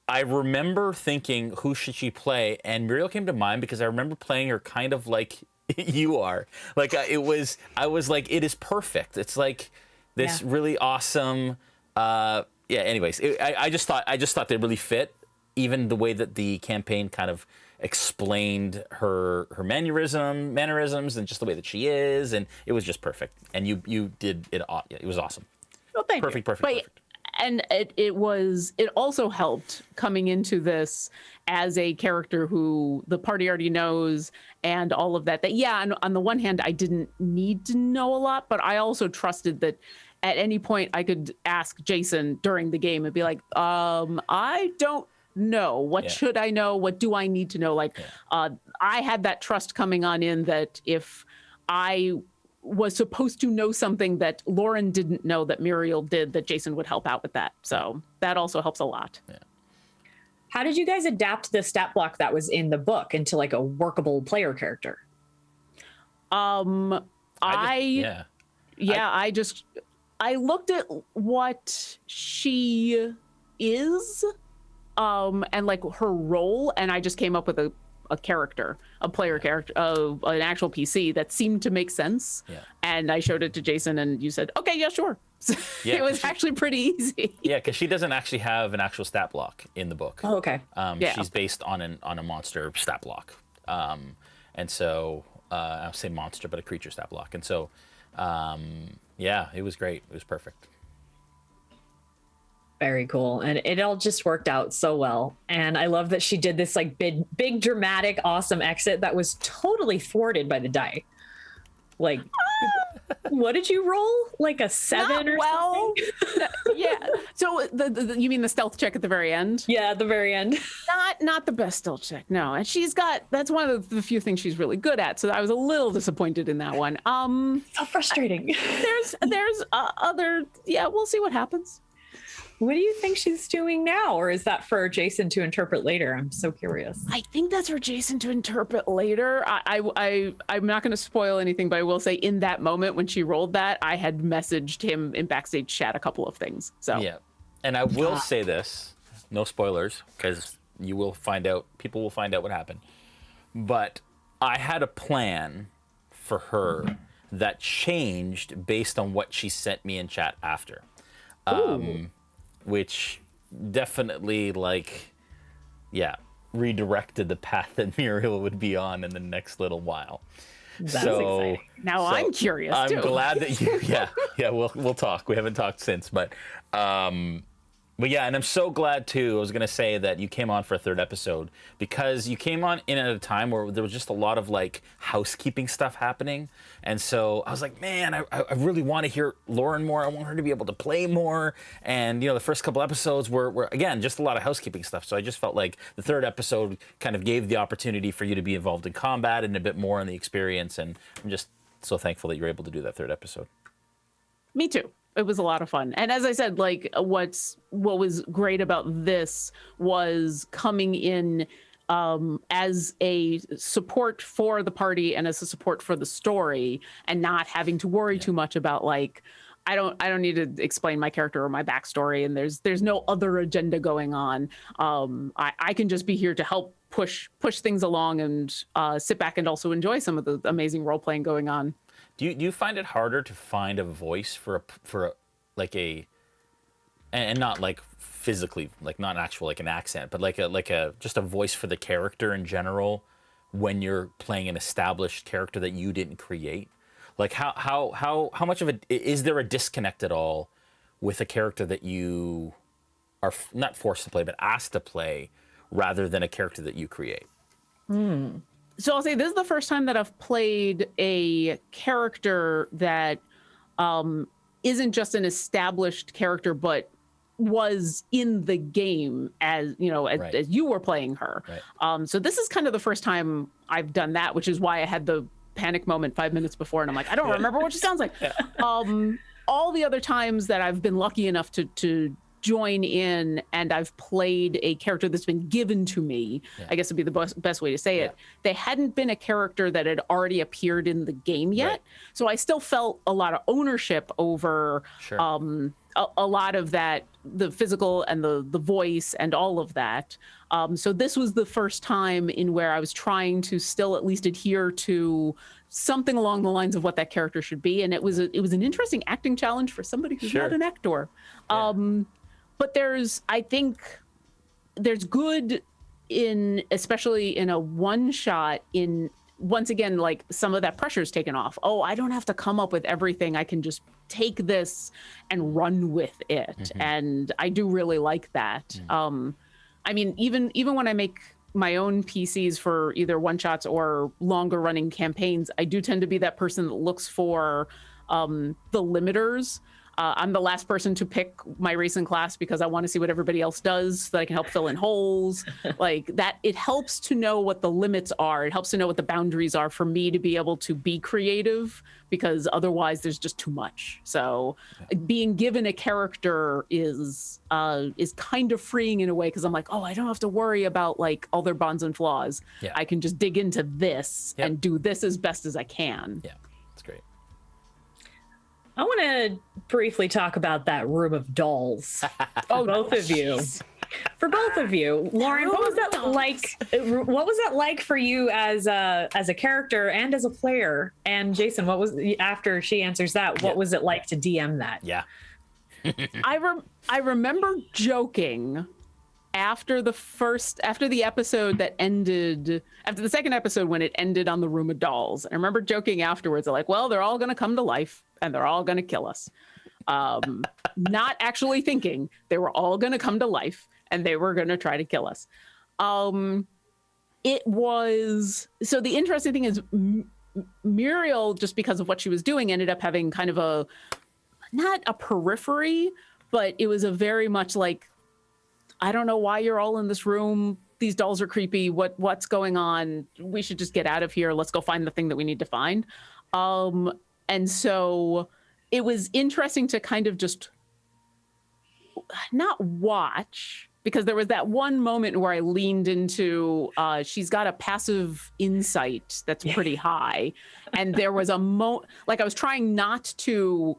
I remember thinking, who should she play? And Muriel came to mind because I remember playing her kind of like you are. Like I was like, it is perfect. It's like this really awesome. Anyways, I just thought they really fit. Even the way that the campaign kind of explained her mannerisms and just the way that she is, and it was just perfect. And you did it. It was awesome. Well, thank you. Perfect. And it also helped coming into this as a character who the party already knows and all of that. And on the one hand, I didn't need to know a lot, but I also trusted that at any point I could ask Jason during the game and be like, I don't know. What should I know? What do I need to know? Like, I had that trust coming on in that if I was supposed to know something that Lauren didn't know that Muriel did, that Jason would help out with that. So that also helps a lot. Yeah. How did you guys adapt the stat block that was in the book into like a workable player character? I looked at what she is, and like her role, and I just came up with a player character, an actual PC that seemed to make sense. Yeah. And I showed it to Jason, and you said, okay, yeah, sure. It was actually pretty easy. Yeah, because she doesn't actually have an actual stat block in the book. Oh, okay. She's based on a monster stat block. And so, I'll say monster, but a creature stat block. And so, it was great. It was perfect. Very cool. And it all just worked out so well. And I love that she did this like big dramatic, awesome exit that was totally thwarted by the die. Like, what did you roll? Like a 7 or something? Yeah. So you mean the stealth check at the very end? Yeah, at the very end. Not the best stealth check, no. And that's one of the few things she's really good at. So I was a little disappointed in that one. So frustrating. There's other, we'll see what happens. What do you think she's doing now? Or is that for Jason to interpret later? I'm so curious. I think that's for Jason to interpret later. I'm not going to spoil anything, but I will say in that moment when she rolled that, I had messaged him in backstage chat a couple of things. So yeah. And I will say this, no spoilers, because people will find out what happened. But I had a plan for her that changed based on what she sent me in chat after. Which definitely redirected the path that Muriel would be on in the next little while. That's exciting. Now I'm curious I'm too. glad that you we'll talk. We haven't talked since, but and I'm so glad too. I was gonna say that you came on for a third episode because you came on in at a time where there was just a lot of like housekeeping stuff happening, and so I was like, man, I really want to hear Lauren more. I want her to be able to play more, and the first couple episodes were again just a lot of housekeeping stuff. So I just felt like the third episode kind of gave the opportunity for you to be involved in combat and a bit more in the experience, and I'm just so thankful that you were able to do that third episode. Me too. It was a lot of fun. And as I said, like what was great about this was coming in as a support for the party and as a support for the story, and not having to worry too much about like, I don't need to explain my character or my backstory, and there's no other agenda going on. I can just be here to help push things along and sit back and also enjoy some of the amazing role playing going on. Do you find it harder to find a voice for and not like physically, like not actual like an accent, but like a just a voice for the character in general when you're playing an established character that you didn't create? Like how much of it is there a disconnect at all with a character that you are not forced to play, but asked to play, rather than a character that you create? So I'll say this is the first time that I've played a character that isn't just an established character, but was in the game as as you were playing her. Right. So this is kind of the first time I've done that, which is why I had the panic moment 5 minutes before, and I'm like, I don't remember what she sounds like. All the other times that I've been lucky enough to join in and I've played a character that's been given to me, I guess would be the best way to say it. They hadn't been a character that had already appeared in the game yet. Right. So I still felt a lot of ownership over a lot of that, the physical and the voice and all of that. So this was the first time in where I was trying to still at least adhere to something along the lines of what that character should be. And it was an interesting acting challenge for somebody who's not an actor. But I think there's good in, especially in a one shot, in once again, like some of that pressure is taken off. Oh, I don't have to come up with everything. I can just take this and run with it. And I do really like that. I mean, even when I make my own PCs for either one shots or longer running campaigns, I do tend to be that person that looks for the limiters. I'm the last person to pick my race and class because I want to see what everybody else does so that I can help fill in holes. Like that, it helps to know what the limits are. It helps to know what the boundaries are for me to be able to be creative, because otherwise there's just too much. So being given a character is kind of freeing in a way, because I'm like, oh, I don't have to worry about like all their bonds and flaws. I can just dig into this and do this as best as I can. Yeah, that's great. I want to briefly talk about that room of dolls. Both of you. For both of you, Lauren, what was that like? What was that like for you as a character and as a player? And Jason, what was, after she answers that, what was it like to DM that? Yeah. I remember joking after the episode that ended, after the second episode when it ended on the room of dolls. I remember joking afterwards, like, well, they're all going to come to life and they're all going to kill us. Not actually thinking they were all going to come to life and they were going to try to kill us. It was, so the interesting thing is Muriel, just because of what she was doing, ended up having kind of not a periphery, but it was a very much like, I don't know why you're all in this room. These dolls are creepy. What's going on? We should just get out of here. Let's go find the thing that we need to find. And so it was interesting to kind of just not watch, because there was that one moment where I leaned into, she's got a passive insight that's pretty high. And there was like I was trying not to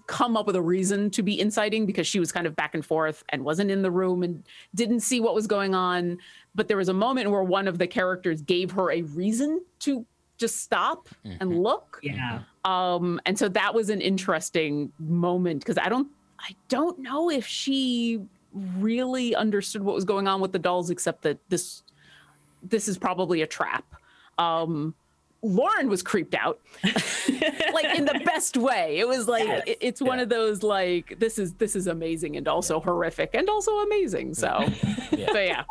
come up with a reason to be inciting, because she was kind of back and forth and wasn't in the room and didn't see what was going on. But there was a moment where one of the characters gave her a reason to just stop and look. Yeah. And so that was an interesting moment, because I don't know if she really understood what was going on with the dolls, except that this is probably a trap. Lauren was creeped out, like in the best way. It was like, it's one of those, like, this is amazing and also horrific and also amazing. So, so yeah.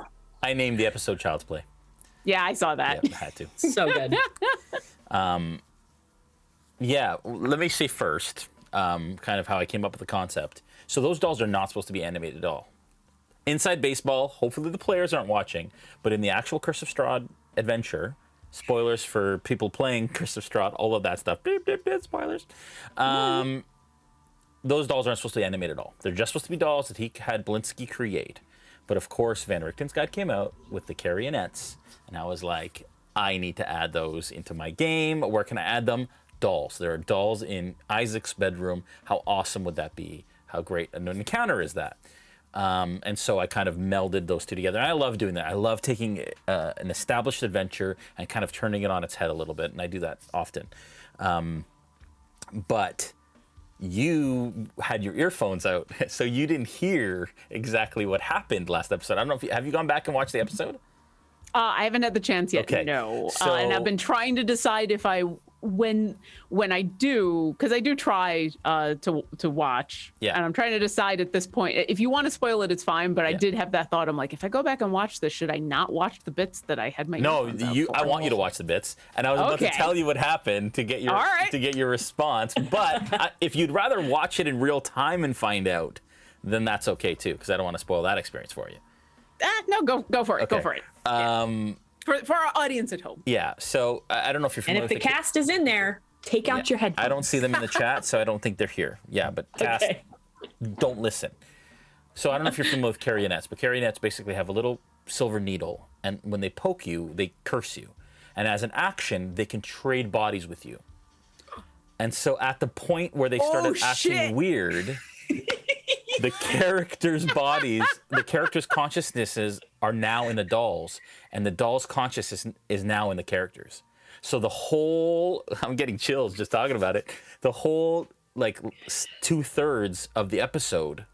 I named the episode Child's Play. Yeah, I saw that. Yeah, I had to. So good. Yeah, let me say first, kind of how I came up with the concept. So those dolls are not supposed to be animated at all. Inside baseball, hopefully the players aren't watching, but in the actual Curse of Strahd adventure, spoilers for people playing Curse of Strahd, all of that stuff, beep, beep, beep, spoilers. Those dolls aren't supposed to be animated at all. They're just supposed to be dolls that he had Blinsky create. But of course, Van Richten's Guide came out with the carionettes, and I was like, I need to add those into my game. Where can I add them? Dolls. There are dolls in Isaac's bedroom. How awesome would that be? How great an encounter is that? And so I kind of melded those two together. And I love doing that. I love taking an established adventure and kind of turning it on its head a little bit, and I do that often. But you had your earphones out, so you didn't hear exactly what happened last episode. I don't know if have you gone back and watched the episode? I haven't had the chance yet. Okay. No. So, and I've been trying to decide if I when I do, because I do try to watch, Yeah. and I'm trying to decide at this point. If you want to spoil it, it's fine. But I did have that thought. I'm like, if I go back and watch this, should I not watch the bits that I had my No, earphones out for? I want you to watch the bits, and I was about to Okay. tell you what happened to get your All right. response. But if you'd rather watch it in real time and find out, then that's okay too, because I don't want to spoil that experience for you. No, go for it. Okay. Go for it. For our audience at home. Yeah. So I don't know if you're And familiar if the with cast is in there, take out your headphones. I don't see them in the chat, so I don't think they're here. Yeah, but cast, Okay. don't listen. So I don't know if you're familiar with carionets, but carionets basically have a little silver needle, and when they poke you, they curse you. And as an action, they can trade bodies with you. And so at the point where they started acting shit. weird, the characters' bodies, the characters' consciousnesses are now in the dolls, and the dolls' consciousness is now in the characters. So the whole, I'm getting chills just talking about it, the whole, like, 2/3 of the episode,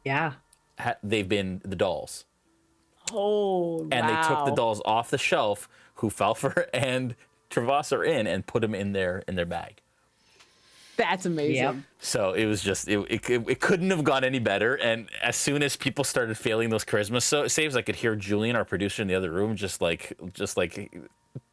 Yeah. they've been the dolls. Oh, And wow. they took the dolls off the shelf, who Falfer and Travas are in, and put them in their bag. That's amazing. Yep. So it was just, it couldn't have gone any better. And as soon as people started failing those charisma saves, I could hear Julian, our producer in the other room, just like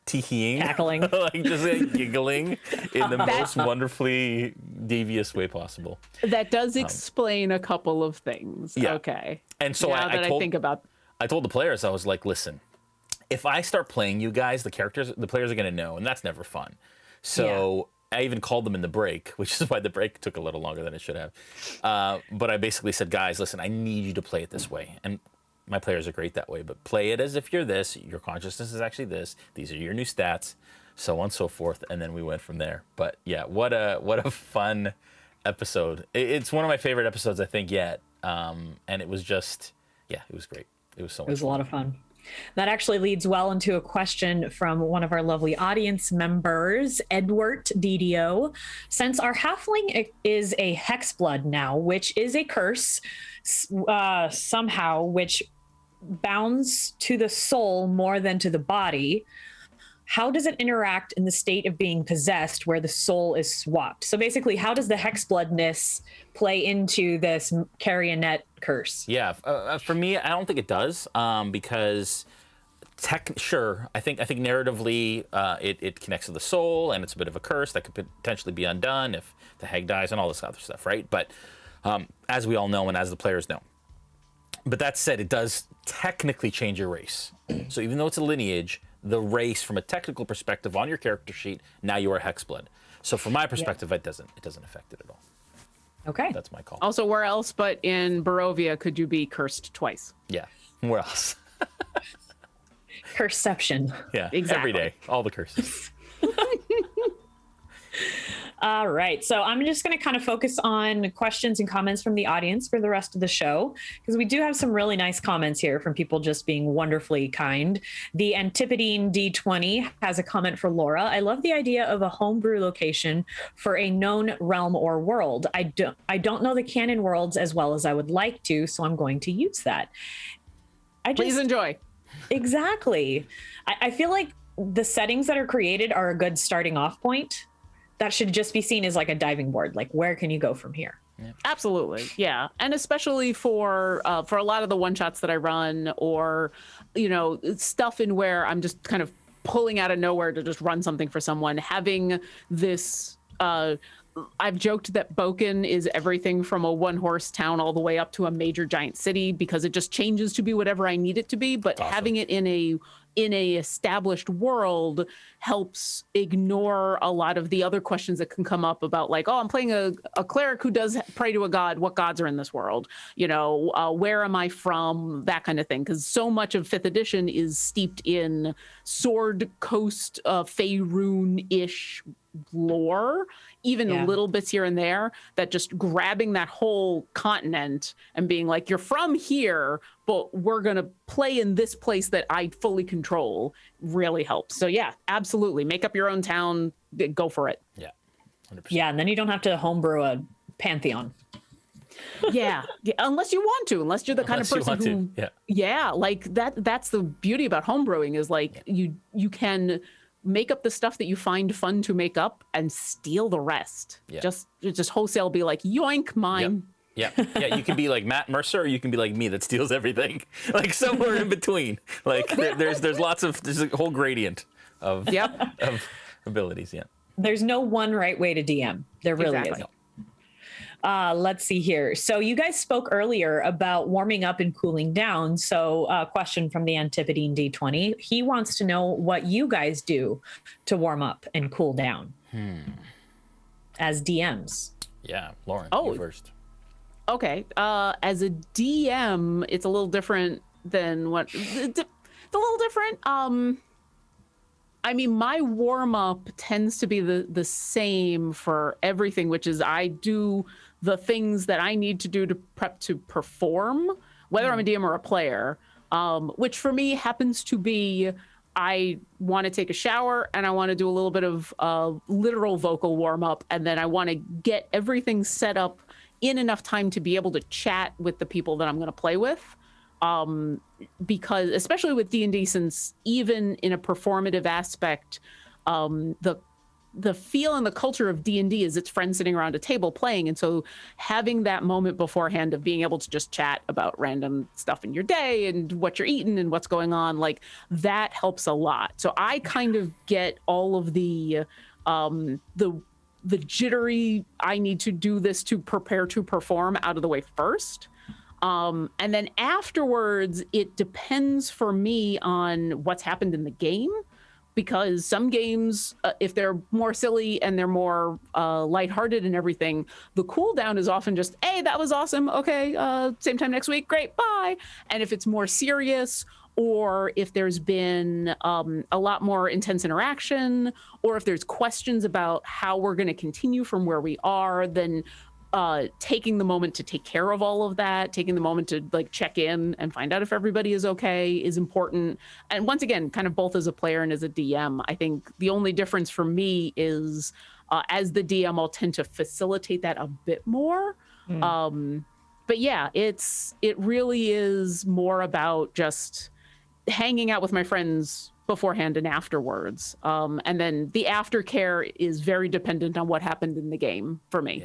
tee-heeing. Cackling. Like just like giggling in the most wonderfully devious way possible. That does explain a couple of things. Yeah. Okay. And so now that I told, think about, I told the players, I was like, listen, if I start playing you guys, the players are going to know, and that's never fun. So I even called them in the break, which is why the break took a little longer than it should have. But I basically said, guys, listen, I need you to play it this way. And my players are great that way, but play it as if you're this, your consciousness is actually this, these are your new stats, so on and so forth. And then we went from there. But yeah, what a fun episode. It's one of my favorite episodes, I think, yet. And it was just, yeah, it was great. It was so much It was a fun. lot of fun. That actually leads well into a question from one of our lovely audience members, Edward DDO. Since our halfling is a hexblood now, which is a curse somehow, which bounds to the soul more than to the body, how does it interact in the state of being possessed where the soul is swapped? So basically, how does the hexbloodness play into this carionet curse? Yeah, for me, I don't think it does, because sure, I think narratively it connects to the soul, and it's a bit of a curse that could potentially be undone if the hag dies and all this other stuff, right? But as we all know, and as the players know. But that said, it does technically change your race. So even though it's a lineage, the race from a technical perspective on your character sheet, now you are hexblood. So from my perspective, it doesn't affect it at all. Okay. That's my call. also, where else but in Barovia could you be cursed twice? Yeah. Where else? Curseception. Yeah. Exactly. Every day, all the curses. All right. So I'm just going to kind of focus on questions and comments from the audience for the rest of the show, because we do have some really nice comments here from people just being wonderfully kind. The Antipodine D20 has a comment for Laura. I love the idea of a homebrew location for a known realm or world. I don't know the canon worlds as well as I would like to, so I'm going to use that. Please enjoy. Exactly. I feel like the settings that are created are a good starting off point. That should just be seen as like a diving board. Like, where can you go from here? Absolutely, yeah, and especially for a lot of the one shots that I run, or stuff in where I'm just kind of pulling out of nowhere to just run something for someone. Having this, I've joked that Boken is everything from a one-horse town all the way up to a major giant city, because it just changes to be whatever I need it to be. But Awesome. having it in a established world helps ignore a lot of the other questions that can come up about, like, oh, I'm playing a cleric who does pray to a god. What gods are in this world? Where am I from? That kind of thing. Because so much of 5th edition is steeped in Sword Coast, Faerun-ish lore, even little bits here and there, that just grabbing that whole continent and being like, you're from here, but we're going to play in this place that I fully control, really helps. So yeah, absolutely. Make up your own town. Go for it. Yeah. 100%. Yeah, and then you don't have to homebrew a pantheon. Yeah. Unless you want to, unless you're the kind of Unless you person want who, to. Yeah. like that's the beauty about homebrewing, is like you can make up the stuff that you find fun to make up and steal the rest. Yeah. Just wholesale be like, yoink, mine. Yeah, you can be like Matt Mercer, or you can be like me that steals everything. Like somewhere in between. Like there's a whole gradient of of abilities. Yeah. There's no one right way to DM. There really Exactly. isn't. Let's see here. So you guys spoke earlier about warming up and cooling down. So a question from the Antipodean D20. He wants to know what you guys do to warm up and cool down as DMs. Yeah, Lauren, Oh. you first. Okay. As a DM, it's a little different than what it's a little different. I mean, my warm up tends to be the same for everything, which is I do the things that I need to do to prep to perform, whether I'm a DM or a player, which for me happens to be I want to take a shower and I want to do a little bit of literal vocal warm up. And then I want to get everything set up in enough time to be able to chat with the people that I'm going to play with. Because especially with D&D, since even in a performative aspect, the feel and the culture of D&D is it's friends sitting around a table playing. And so having that moment beforehand of being able to just chat about random stuff in your day and what you're eating and what's going on, like that helps a lot. So I kind of get all of the jittery, I need to do this to prepare to perform out of the way first. And then afterwards, it depends for me on what's happened in the game, because some games, if they're more silly and they're more lighthearted and everything, the cooldown is often just, hey, that was awesome. Okay, same time next week. Great, bye. And if it's more serious, or if there's been a lot more intense interaction, or if there's questions about how we're going to continue from where we are, then taking the moment to take care of all of that, taking the moment to like check in and find out if everybody is okay is important. And once again, kind of both as a player and as a DM, I think the only difference for me is as the DM, I'll tend to facilitate that a bit more. But yeah, it really is more about just hanging out with my friends beforehand and afterwards. And then the aftercare is very dependent on what happened in the game for me.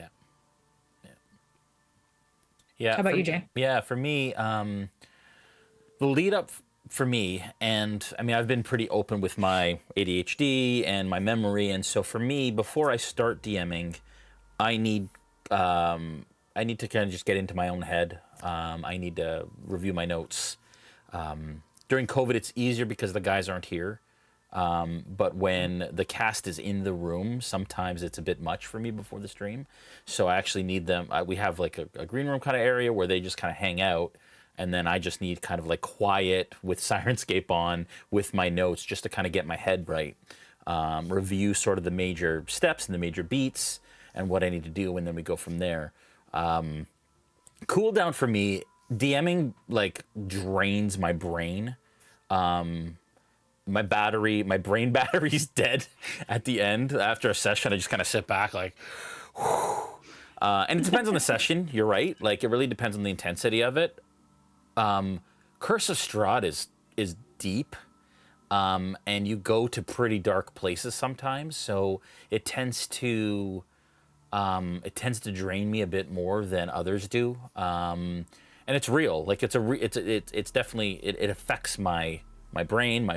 Yeah. How about you, Jay? Yeah, for me, the lead up for me, and I mean, I've been pretty open with my ADHD and my memory, and so for me, before I start DMing, I need to kind of just get into my own head. I need to review my notes. During COVID, it's easier because the guys aren't here. But when the cast is in the room, sometimes it's a bit much for me before the stream. So I actually need them. We have like a green room kind of area where they just kind of hang out. And then I just need kind of like quiet with Sirenscape on with my notes just to kind of get my head right. Review sort of the major steps and the major beats and what I need to do. And then we go from there. Cool down for me, DMing like drains my brain. My brain battery's dead at the end. After a session, I just kind of sit back like, and it depends on the session. You're right. Like it really depends on the intensity of it. Curse of Strahd is deep, and you go to pretty dark places sometimes. So it tends to drain me a bit more than others do. And it's real. Like it's definitely it affects my brain,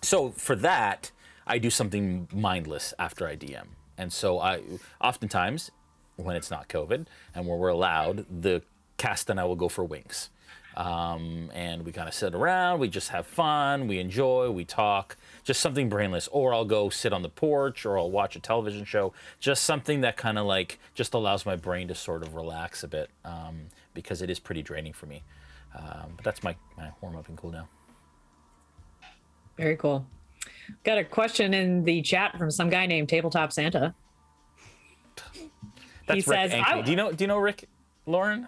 So for that, I do something mindless after I DM. And so I oftentimes, when it's not COVID and when we're allowed, the cast and I will go for wings. And we kind of sit around, we just have fun, we enjoy, we talk, just something brainless. Or I'll go sit on the porch, or I'll watch a television show, just something that kind of like just allows my brain to sort of relax a bit, because it is pretty draining for me. But that's my warm up and cool down. Very cool. Got a question in the chat from some guy named Tabletop Santa. That's Rick Ankney. Do you know Rick Lauren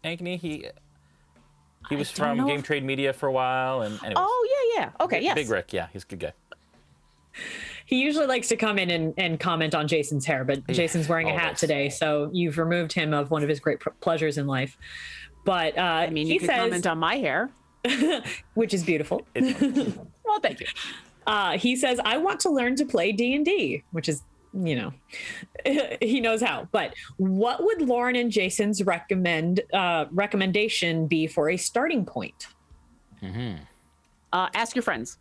Ankney? He was from Game Trade Media for a while, and anyways. Oh yeah. Okay, yes. Big Rick, yeah, he's a good guy. He usually likes to come in and comment on Jason's hair, but Jason's wearing a hat today, so you've removed him of one of his great pleasures in life. But I mean, you can comment on my hair. which is beautiful. Well, thank you. He says, I want to learn to play D&D, which is, he knows how. But what would Lauren and Jason's recommendation be for a starting point? Ask your friends.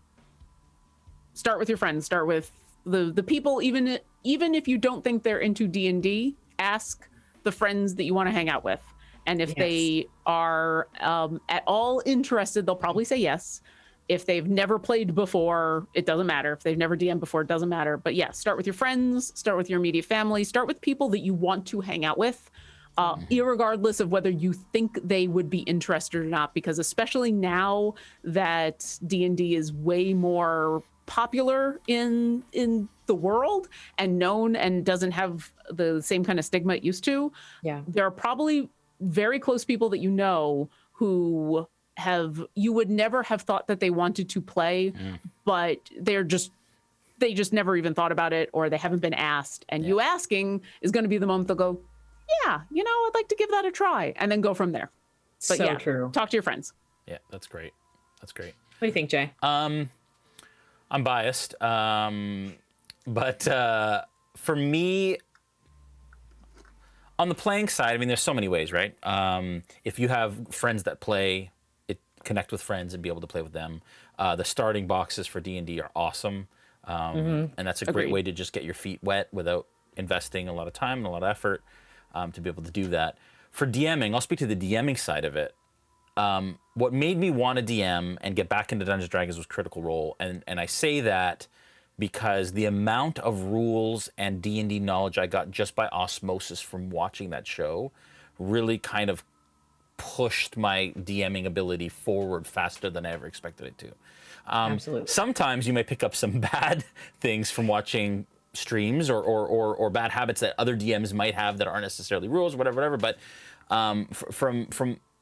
Start with your friends. Start with the people, even if you don't think they're into D&D, ask the friends that you want to hang out with. And if they are at all interested, they'll probably say yes. If they've never played before, it doesn't matter. If they've never DM'd before, it doesn't matter. But yeah, start with your friends, start with your immediate family, start with people that you want to hang out with, irregardless of whether you think they would be interested or not. Because especially now that D&D is way more popular in the world and known and doesn't have the same kind of stigma it used to, there are probably very close people that who you would never have thought that they wanted to play, but they just never even thought about it, or they haven't been asked. And you asking is going to be the moment they'll go, yeah, I'd like to give that a try, and then go from there. But so true. Talk to your friends. Yeah, that's great. That's great. What do you think, Jay? I'm biased, but for me, on the playing side, I mean, there's so many ways, right? If you have friends that play, connect with friends and be able to play with them. The starting boxes for D&D are awesome, and that's a great way to just get your feet wet without investing a lot of time and a lot of effort to be able to do that. For DMing, I'll speak to the DMing side of it. What made me want to DM and get back into Dungeons & Dragons was Critical Role, and I say that because the amount of rules and D&D knowledge I got just by osmosis from watching that show really kind of pushed my DMing ability forward faster than I ever expected it to. Absolutely. Sometimes you may pick up some bad things from watching streams or bad habits that other DMs might have that aren't necessarily rules, whatever. But from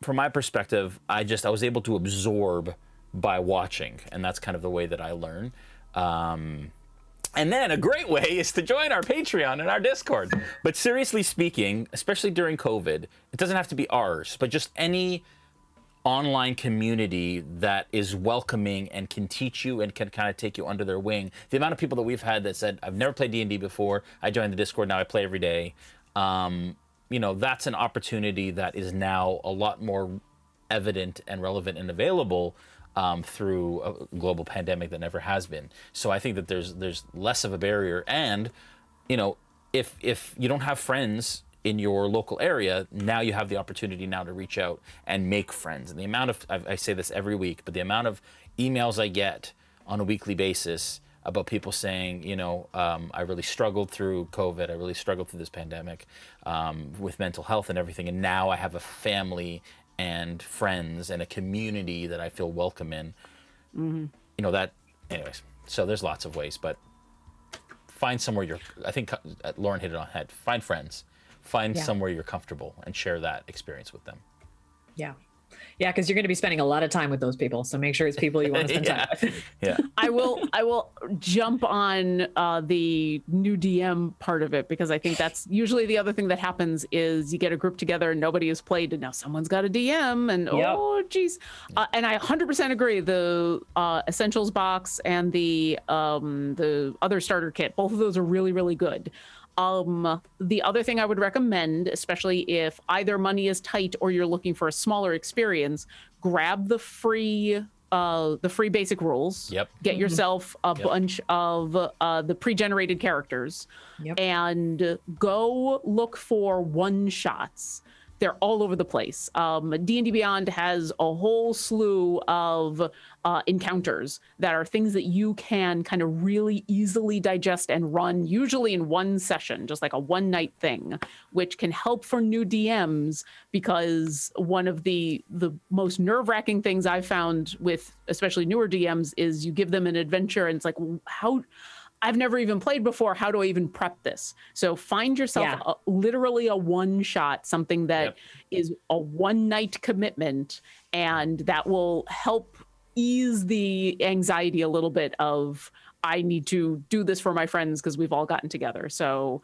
my perspective, I was able to absorb by watching, and that's kind of the way that I learn. And then a great way is to join our Patreon and our Discord. But seriously speaking, especially during COVID, it doesn't have to be ours, but just any online community that is welcoming and can teach you and can kind of take you under their wing. The amount of people that we've had that said, I've never played D&D before, I joined the Discord, now I play every day. That's an opportunity that is now a lot more evident and relevant and available through a global pandemic that never has been. So I think that there's less of a barrier, and if you don't have friends in your local area, now you have the opportunity now to reach out and make friends. And the amount of, I say this every week, but the amount of emails I get on a weekly basis about people saying, I really struggled through COVID, I really struggled through this pandemic with mental health and everything, and now I have a family and friends and a community that I feel welcome in. Anyways, so there's lots of ways, but find somewhere I think Lauren hit it on the head. Find friends, find somewhere you're comfortable and share that experience with them. Yeah, because you're going to be spending a lot of time with those people. So make sure it's people you want to spend time with. Yeah. I will jump on the new DM part of it, because I think that's usually the other thing that happens is you get a group together and nobody has played, and now someone's got a DM, and oh geez. And I 100% agree. The Essentials box and the other starter kit, both of those are really, really good. The other thing I would recommend, especially if either money is tight or you're looking for a smaller experience, grab the free basic rules. Yep. Get yourself a bunch of the pre-generated characters, and go look for one-shots. They're all over the place. D&D Beyond has a whole slew of encounters that are things that you can kind of really easily digest and run, usually in one session, just like a one-night thing, which can help for new DMs, because one of the most nerve-wracking things I've found with especially newer DMs is you give them an adventure and it's like, I've never even played before. How do I even prep this? So find yourself literally a one-shot, something that is a one-night commitment, and that will help ease the anxiety a little bit of, I need to do this for my friends because we've all gotten together. So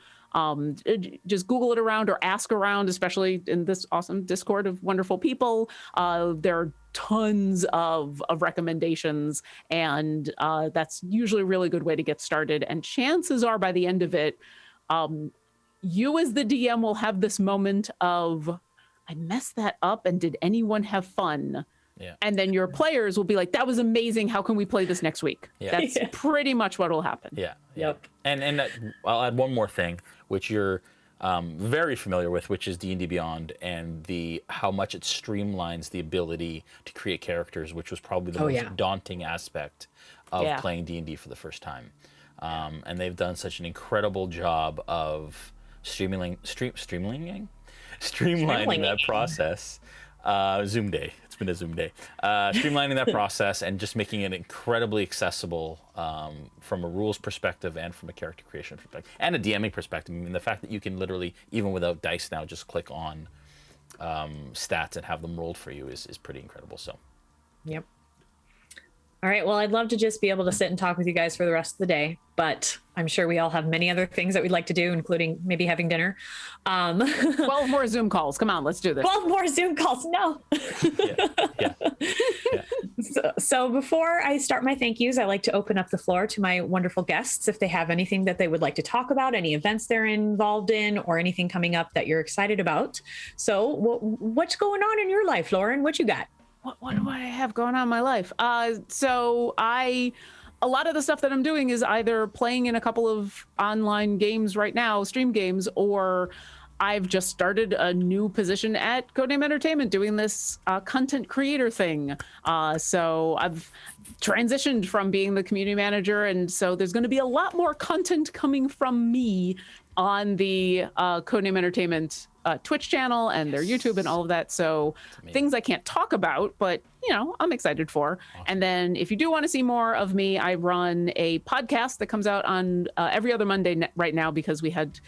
just Google it around or ask around, especially in this awesome Discord of wonderful people. There are tons of recommendations, and that's usually a really good way to get started. And chances are by the end of it, you as the DM will have this moment of, I messed that up, and did anyone have fun? Yeah. And then your players will be like, that was amazing. How can we play this next week? Yeah. That's pretty much what will happen. Yeah. Yep. And I'll add one more thing, which you're very familiar with, which is D&D Beyond, and how much it streamlines the ability to create characters, which was probably the most daunting aspect of playing D&D for the first time. And they've done such an incredible job of streamlining that process. Zoom day. It's been a Zoom day. Streamlining that process and just making it incredibly accessible from a rules perspective and from a character creation perspective and a DMing perspective. I mean, the fact that you can literally, even without dice now, just click on stats and have them rolled for you is pretty incredible. So, yep. All right. Well, I'd love to just be able to sit and talk with you guys for the rest of the day, but I'm sure we all have many other things that we'd like to do, including maybe having dinner. 12 more Zoom calls. Come on, let's do this. 12 more Zoom calls. No. yeah. So before I start my thank yous, I like to open up the floor to my wonderful guests if they have anything that they would like to talk about, any events they're involved in, or anything coming up that you're excited about. So what's going on in your life, Lauren? What you got? What do I have going on in my life? So a lot of the stuff that I'm doing is either playing in a couple of online games right now, stream games, or I've just started a new position at Codename Entertainment doing this content creator thing. So I've transitioned from being the community manager, and so there's going to be a lot more content coming from me on the Codename Entertainment Twitch channel and their YouTube and all of that. So things I can't talk about, but I'm excited for. Awesome. And then if you do want to see more of me, I run a podcast that comes out on every other Monday right now, because we had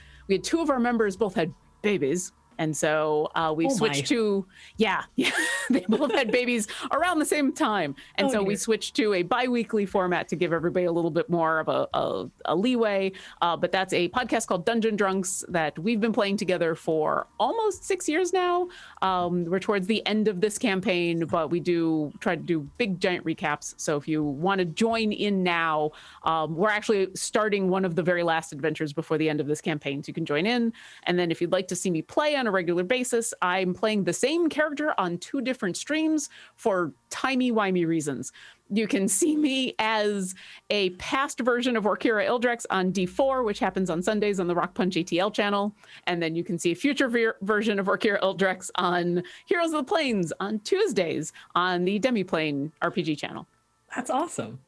two of our members both had babies. And so we switched to, they both had babies around the same time. And we switched to a bi-weekly format to give everybody a little bit more of a leeway. But that's a podcast called Dungeon Drunks that we've been playing together for almost 6 years now. We're towards the end of this campaign, but we do try to do big, giant recaps. So if you want to join in now, we're actually starting one of the very last adventures before the end of this campaign. So you can join in. And then if you'd like to see me play on a regular basis, I'm playing the same character on 2 different streams for timey-wimey reasons. You can see me as a past version of Orkira Ildrex on D4, which happens on Sundays on the Rock Punch ATL channel. And then you can see a future version of Orkira Ildrex on Heroes of the Plains on Tuesdays on the Demiplane RPG channel. That's awesome.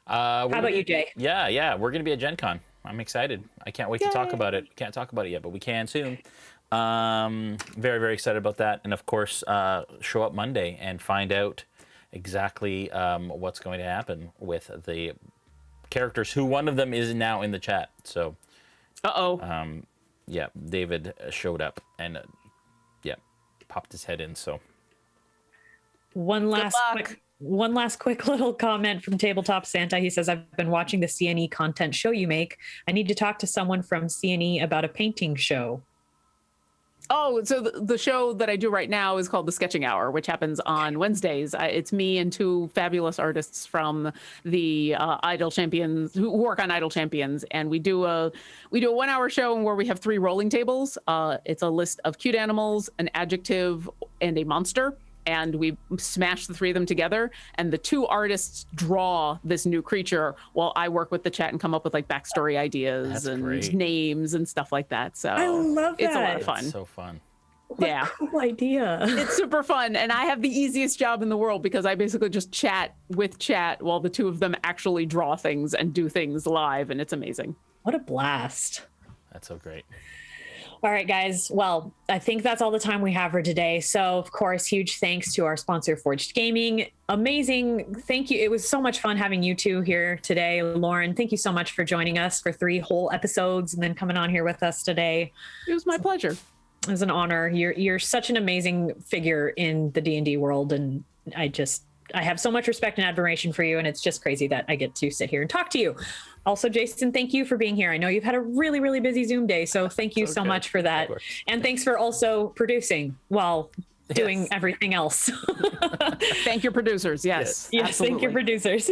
How about you, Jay? Yeah. We're going to be at Gen Con. I'm excited. I can't wait to talk about it. Can't talk about it yet, but we can soon. Very, very excited about that. And of course, show up Monday and find out exactly what's going to happen with the characters, who one of them is now in the chat. So, David showed up and popped his head in. So, one last quick little comment from Tabletop Santa. He says, I've been watching the CNE content show you make. I need to talk to someone from CNE about a painting show. Oh, so the show that I do right now is called The Sketching Hour, which happens on Wednesdays. It's me and 2 fabulous artists from the Idle Champions who work on Idle Champions, and we do a 1-hour show where we have 3 rolling tables. It's a list of cute animals, an adjective, and a monster. And we smash the 3 of them together, and the 2 artists draw this new creature while I work with the chat and come up with like backstory ideas names and stuff like that. So I love that. It's a lot of fun. It's so fun. What a cool idea. It's super fun. And I have the easiest job in the world because I basically just chat with chat while the 2 of them actually draw things and do things live. And it's amazing. What a blast. That's so great. All right, guys. Well, I think that's all the time we have for today. So, of course, huge thanks to our sponsor, Forged Gaming. Amazing. Thank you. It was so much fun having you 2 here today. Lauren, thank you so much for joining us for 3 whole episodes and then coming on here with us today. It was my pleasure. It was an honor. You're such an amazing figure in the D&D world, and I have so much respect and admiration for you, and it's just crazy that I get to sit here and talk to you. Also, Jason, thank you for being here. I know you've had a really, really busy Zoom day, so thank you so much for that. And thanks for also producing while doing Yes. everything else. Thank your producers. Yes. Yes, thank you, producers.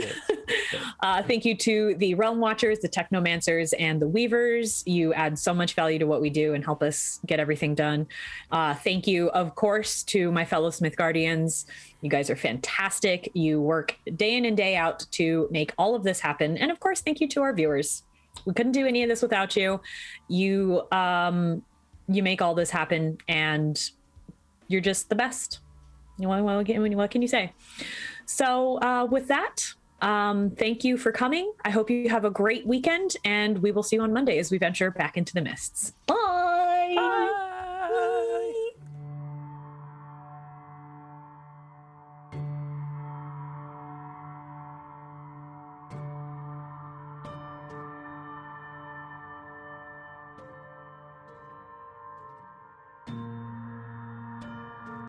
Thank you to the Realm Watchers, the Technomancers, and the Weavers. You add so much value to what we do and help us get everything done. Thank you, of course, to my fellow Smith Guardians. You guys are fantastic. You work day in and day out to make all of this happen. And of course, thank you to our viewers. We couldn't do any of this without you. You make all this happen, and you're just the best. What can you say? So with that, thank you for coming. I hope you have a great weekend, and we will see you on Monday as we venture back into the mists. Bye. Bye.